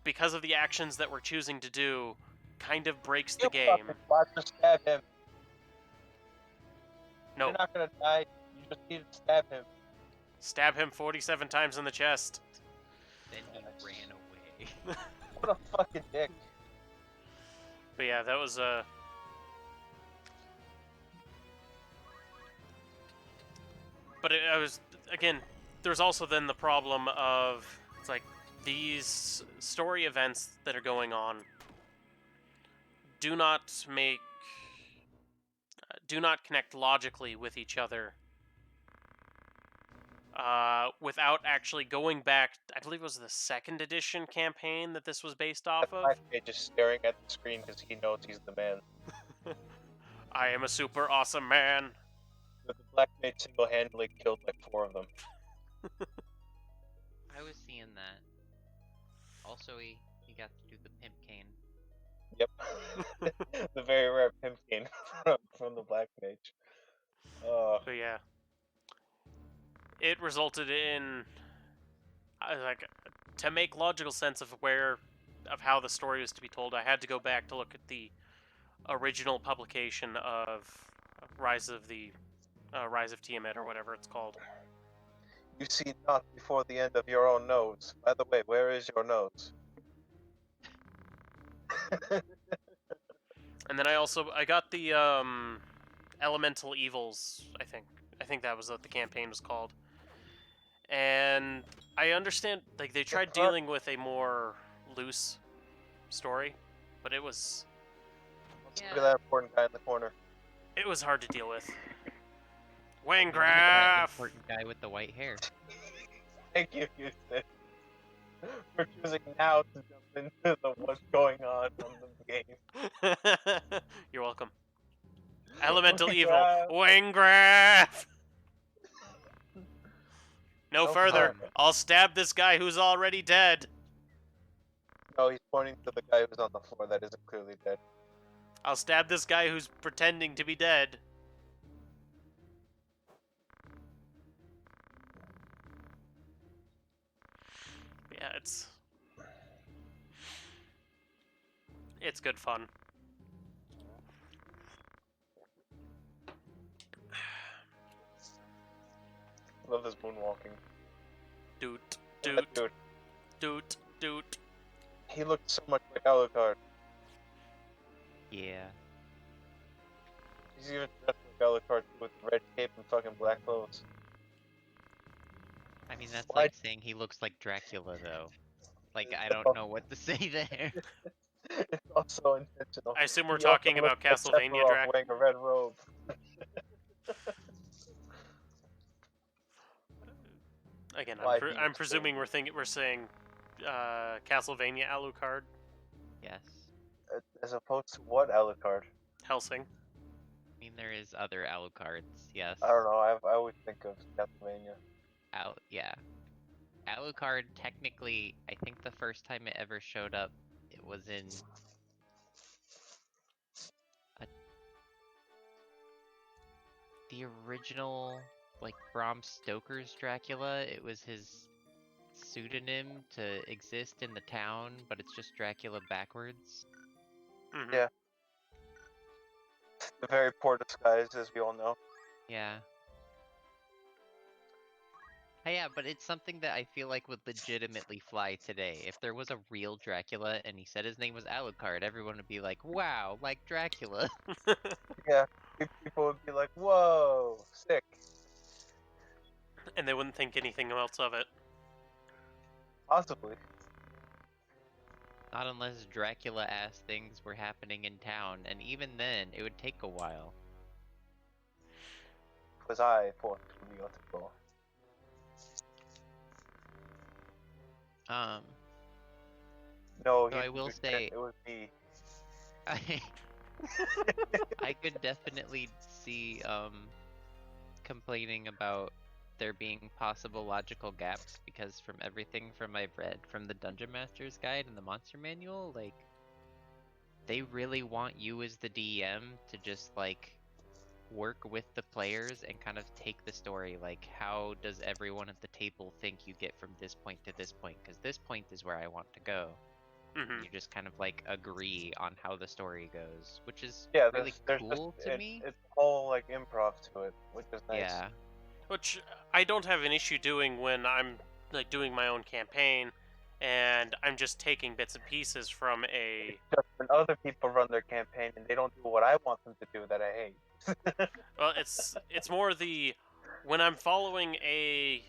because of the actions that we're choosing to do, kind of breaks the game. Just stab him. No. You're not gonna die. You just need to stab him. Stab him 47 times in the chest. Then he ran away. What a fucking dick. But yeah, that was But I was, again, there's also then the problem of, it's like, these story events that are going on do not connect logically with each other without actually going back. I believe it was the 2nd edition campaign that this was based off of. Black Mage is staring at the screen because he knows he's the man. I am a super awesome man. The Black Mage single-handedly killed like 4 of them. I was seeing that. Also, he got to do the pimp cane. Yep. The very rare pimp cane from the Black Mage. So yeah. It resulted in, to make logical sense of how the story was to be told, I had to go back to look at the original publication of Rise of Tiamat, or whatever it's called. You see not before the end of your own nose. By the way, where is your nose? And then I got the Elemental Evils, I think that was what the campaign was called. I understand. Like they tried hard. dealing with a more loose story, but it was Look at that important guy in the corner. hard to deal with. Look at that Wangraf. important guy with the white hair. Thank you, Houston, for choosing now to jump into the what's going on the game. You're welcome. Elemental evil. Wangraf. Wangraf. No No further. further. I'll stab this guy who's already dead. No, he's pointing to the guy who's on the floor that isn't clearly dead. I'll stab this guy who's pretending to be dead. Yeah, it's good fun. Love this moonwalking. Doot, That doot, dude, doot, doot. he looked so much like Alucard. Yeah. He's even dressed like Alucard with red cape and fucking black clothes. I mean, that's Why- like saying he looks like Dracula, though. Like, I don't know what to say there. It's also intentional. I assume we're He also talking about looks like Castlevania Sephiroth Drac. wearing a red robe. Again, Why I'm be presuming we're saying Castlevania Alucard, Yes. As opposed to what Alucard? Helsing. I mean, there is other Alucards, yes. I don't know. I always think of Castlevania. Yeah. Alucard, technically, I think the first time it ever showed up, it was in the original, like, Bram Stoker's Dracula. It was his pseudonym to exist in the town, but it's just Dracula backwards. Mhm. Yeah. The very poor disguise, as we all know. Yeah. Yeah, but it's something that I feel like would legitimately fly today. If there was a real Dracula and he said his name was Alucard, everyone would be like, wow, like Dracula. Yeah. People would be like, whoa, sick. And they wouldn't think anything else of it. Possibly. Not unless Dracula-ass things were happening in town, and even then, it would take a while. Was I forced to be go. No, So he I will didn't, say- it was me. I could definitely see, complaining about there being possible logical gaps, because from everything I've read from the Dungeon Master's Guide and the Monster Manual, like, they really want you as the DM to just, like, work with the players and kind of take the story, like, how does everyone at the table think you get from this point to this point, because this point is where I want to go. Mhm. You just kind of, like, agree on how the story goes, which is Yeah, really there's cool just, to me. It's all like improv to it, which is nice. Yeah. Which I don't have an issue doing when I'm like doing my own campaign, and I'm just taking bits and pieces from a. Just when other people run their campaign and they don't do what I want them to do that I hate. Well, it's more the when I'm following a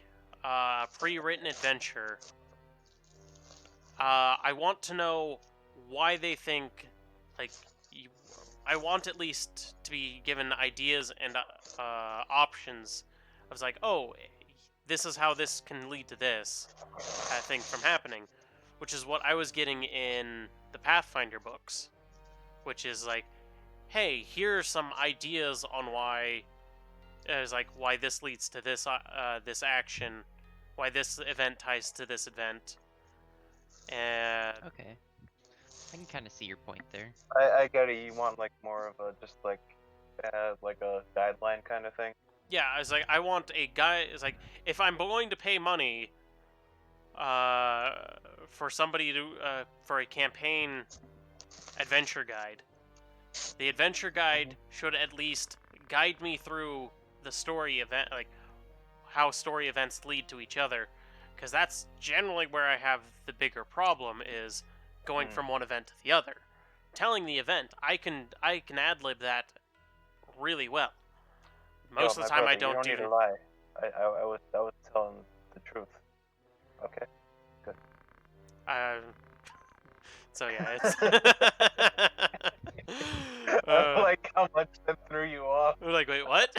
pre-written adventure. I want to know why they think, like, I want at least to be given ideas and options. I was like, oh, this is how this can lead to this thing from happening, which is what I was getting in the Pathfinder books, which is like, hey, here are some ideas on why. It's like why this leads to this this action, why this event ties to this event. And Okay. I can kind of see your point there. I get it. You want like more of a just like a guideline kind of thing. yeah, I was like, I want a guy. It's like if I'm going to pay money, for somebody to for a campaign adventure guide, the adventure guide should at least guide me through the story event, like how story events lead to each other, because that's generally where I have the bigger problem is going from one event to the other. Telling the event, I can ad-lib that really well. Most of the time, I don't You don't need to lie. I was telling the truth. So yeah, it's. I like how much that threw you off. We're like, wait, what?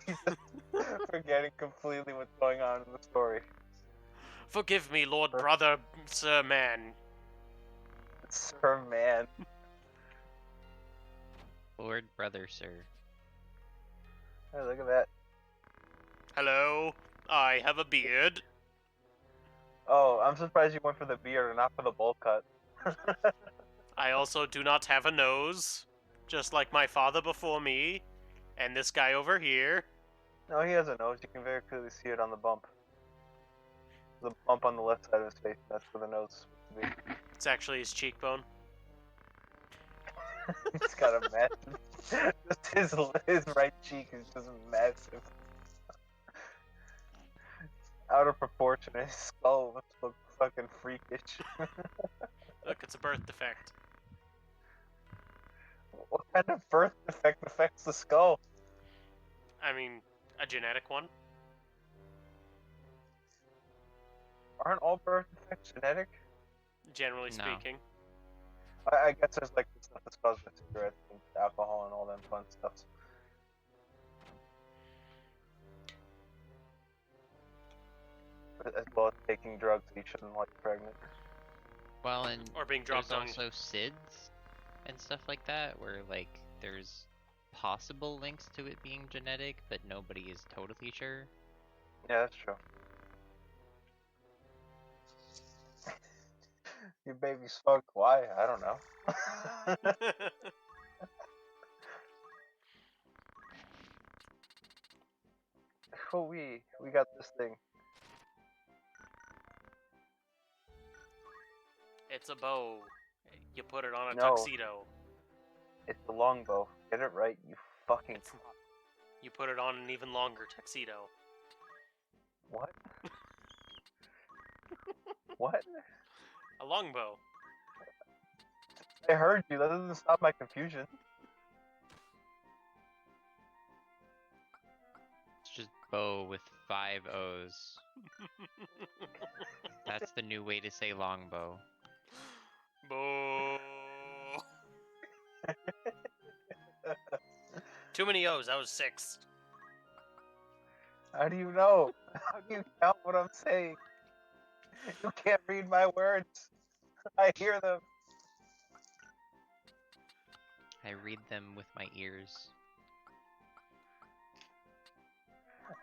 He's just forgetting completely what's going on in the story. Forgive me, Lord Brother, Sir Man. Sir man. Lord brother, sir. Hey, look at that. Hello, I have a beard. Oh, I'm surprised you went for the beard and not for the bowl cut. I also do not have a nose, just like my father before me, and this guy over here. No, he has a nose. You can very clearly see it on the bump. The bump on the left side of his face. That's where the nose is supposed to be. It's actually his cheekbone. He's got a massive. Just his right cheek is just massive. Out of proportion. His skull looks fucking freakish. Look, it's a birth defect. What kind of birth defect affects the skull? I mean, a genetic one. Aren't all birth defects genetic? Generally No. speaking. I guess there's like the stuff that's caused by cigarettes and alcohol and all them fun stuff. As well as taking drugs that you shouldn't like pregnant. Well, and Or being there's dropped on. also SIDS and stuff like that, where like there's possible links to it being genetic, but nobody is totally sure. Yeah, that's true. Your baby smoked. Why? I don't know. Oh, we got this thing. It's a bow. You put it on a No. tuxedo. It's a longbow. Get it right, you fucking. It's, you put it on an even longer tuxedo. What? What? A longbow. I heard you. That doesn't stop my confusion. It's just bow with 5 O's. That's the new way to say longbow. Boo. Too many O's. That was 6. How do you know? How do you count what I'm saying? You can't read my words. I hear them. I read them with my ears.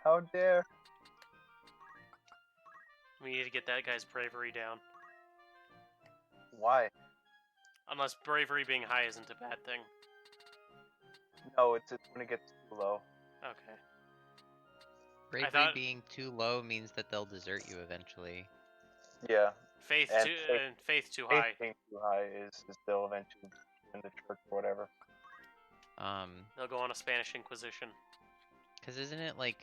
How dare? We need to get that guy's bravery down. Why? Unless bravery being high isn't a bad thing. No, it's when it gets too low. Okay. Bravery thought- being too low means that they'll desert you eventually. Yeah. Faith And too faith too Faith high. being too high is they'll eventually in the church or whatever. They'll go on a Spanish Inquisition. Cause isn't it like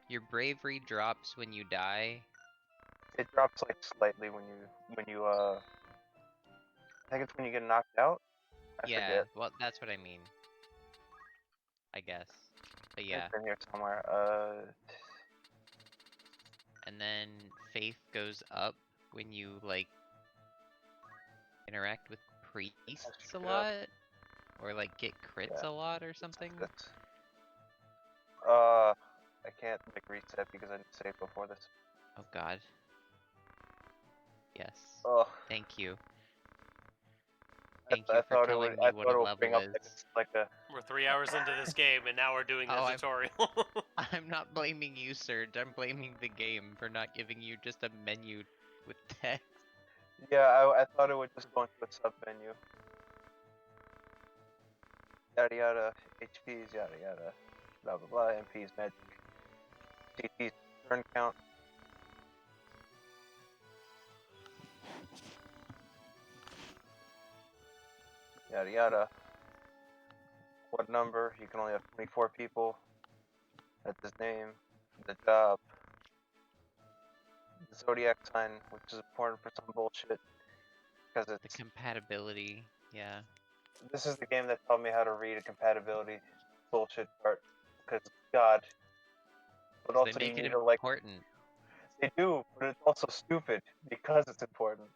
your bravery drops when you die? It drops like slightly when you I think it's when you get knocked out. I Yeah, forget. well, that's what I mean. I guess. But yeah, It's in here somewhere. and then faith goes up when you like interact with priests a true. lot, or like get crits Yeah. a lot or something. That's, I can't like reset because I didn't save before this. Oh God. Yes. Oh, Thank you. I, Thank I you for thought it telling would. me I what thought a it would level bring up is. like a. We're 3 hours into this game and now we're doing the Oh, tutorial. I'm not blaming you, sir. I'm blaming the game for not giving you just a menu with text. Yeah, I thought it would just go into a sub menu. Yada yada, HPs, yada yada, blah blah blah, MPs, magic, CTs, turn count. Yada yada. What number? You can only have 24 people. That's his name. The job. The zodiac sign, which is important for some bullshit. Because The it's compatibility, yeah. this is the game that taught me how to read a compatibility bullshit part. Because God. But 'Cause also they you make it need to like important. They do, but it's also stupid because it's important.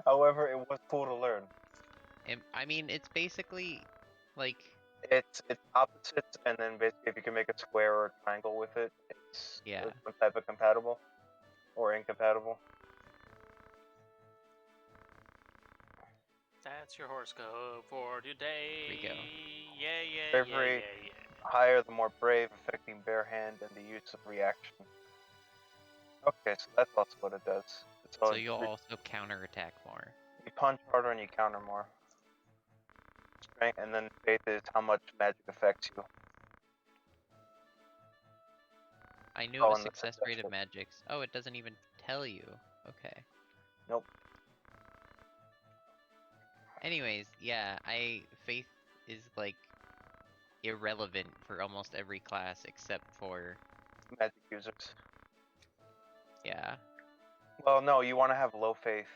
However, it was cool to learn. I mean, it's basically like It's opposites, and then basically if you can make a square or a triangle with it, it's Yeah. some type of compatible or incompatible. That's your horoscope for today. we go. Yeah. Bravery. Higher, the more brave, affecting bare hand and the use of reaction. Okay, so that's also what it does. So you'll also counterattack more. You punch harder and you counter more. Strength, and then faith is how much magic affects you. I knew Oh, a and the success rate of success magics. Oh, it doesn't even tell you. Okay. Nope. Anyways, yeah, faith is like irrelevant for almost every class except for Magic users. yeah. Well, no, you want to have low faith.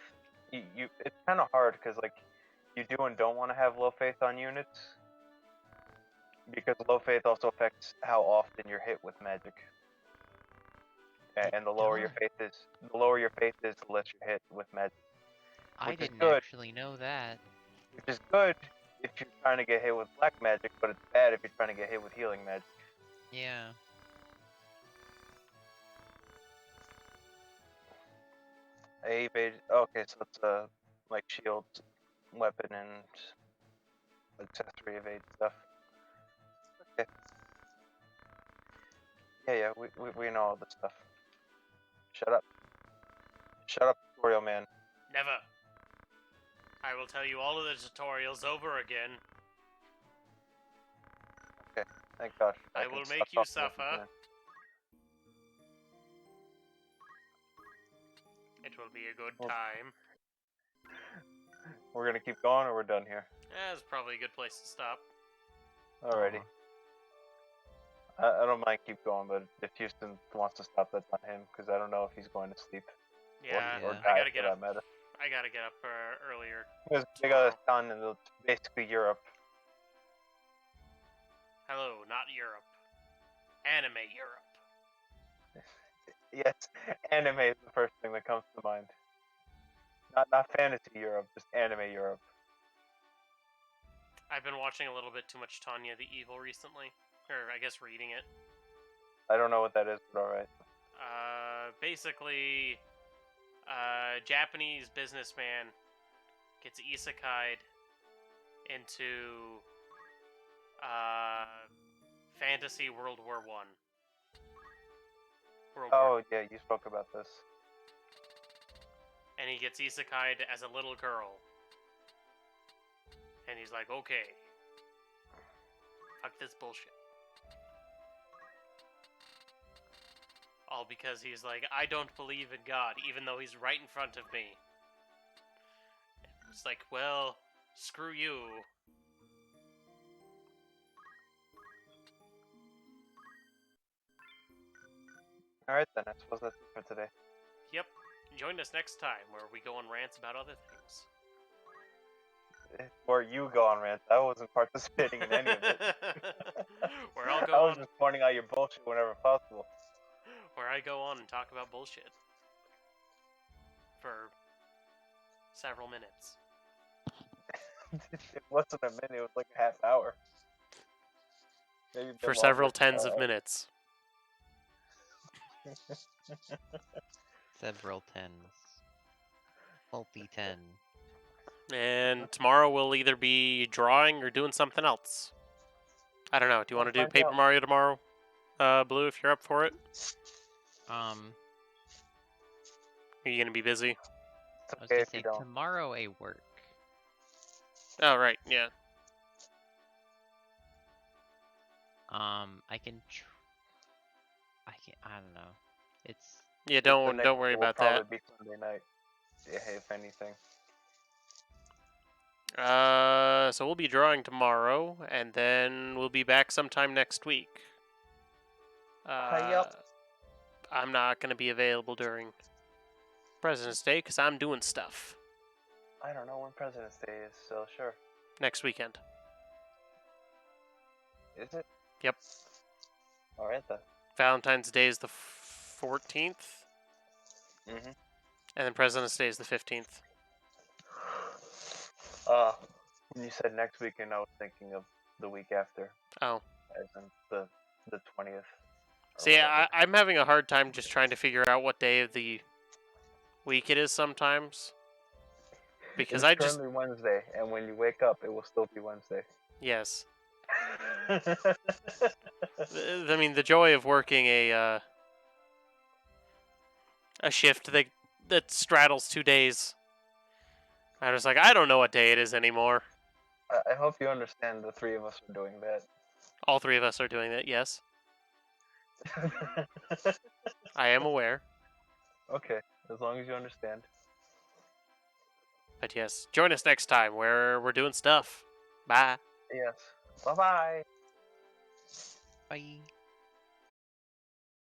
It's kind of hard because like you do and don't want to have low faith on units because low faith also affects how often you're hit with magic. And the lower your faith is, the less you're hit with magic. I Which is didn't good. actually know that. Which is good if you're trying to get hit with black magic, but it's bad if you're trying to get hit with healing magic. Yeah. Okay, so it's like shield, weapon, and accessory evade stuff. Okay. Yeah, we know all this stuff. Shut up. Shut up, tutorial man. Never. I will tell you all of the tutorials over again. Okay, thank gosh. I can will stop make you talking about suffer. this It will be a good Well- time. man. We're gonna keep going, or we're done here. That's probably a good place to stop. Alrighty. I don't mind keep going, but if Houston wants to stop, that's on him, because I don't know if he's going to sleep. Yeah, or I die gotta get for up. that matter. I gotta get up earlier. Because they got a ton in basically Europe. Hello, not Europe. Anime Europe. Yes, anime is the first thing that comes to mind. Not fantasy Europe, just anime Europe. I've been watching a little bit too much Tanya the Evil recently. Or, I guess reading it. I don't know what that is, but alright. Basically, Japanese businessman gets isekai'd into fantasy World War One. Oh, yeah, you spoke about this. And he gets isekai'd as a little girl. And he's like, okay, fuck this bullshit. All because he's like, I don't believe in God, even though he's right in front of me. It's like, well, screw you. Alright then, I suppose that's it for today. Yep. Join us next time where we go on rants about other things. Or you go on rant. I wasn't participating in any of it. Where I'll go I was on, just pointing out your bullshit whenever possible. where I go on and talk about bullshit for several minutes. It wasn't a minute, it was like a half hour. Maybe a bit For several longer. tens of minutes. Several tens. Multi-10. And tomorrow we'll either be drawing or doing something else. I don't know. Do you want to do find Paper out. Mario tomorrow? Blue, if you're up for it. Are you gonna be busy? It's I was okay gonna if you say don't. tomorrow I work. Oh right, yeah. I can. I don't know. It's Yeah, The don't next worry day will about that. probably be Sunday night, if anything. So we'll be drawing tomorrow, and then we'll be back sometime next week. Yep. I'm not gonna be available during President's Day because I'm doing stuff I don't know when President's Day is, so sure. next weekend. Is it? Yep. Alright then. Valentine's Day is the 14th, Mm-hmm. and then President's Day is the 15th. When you said next weekend, I was thinking of the week after, Oh. as in the 20th. See, I'm having a hard time just trying to figure out what day of the week it is sometimes. Because It's currently Wednesday, and when you wake up, it will still be Wednesday. Yes. I mean, the joy of working a shift that straddles 2 days. I was like, I don't know what day it is anymore. I hope you understand the three of us are doing that. All three of us are doing that, yes. I am aware. Okay, as long as you understand. But yes, join us next time where we're doing stuff. Bye. Yes. Bye-bye. Bye.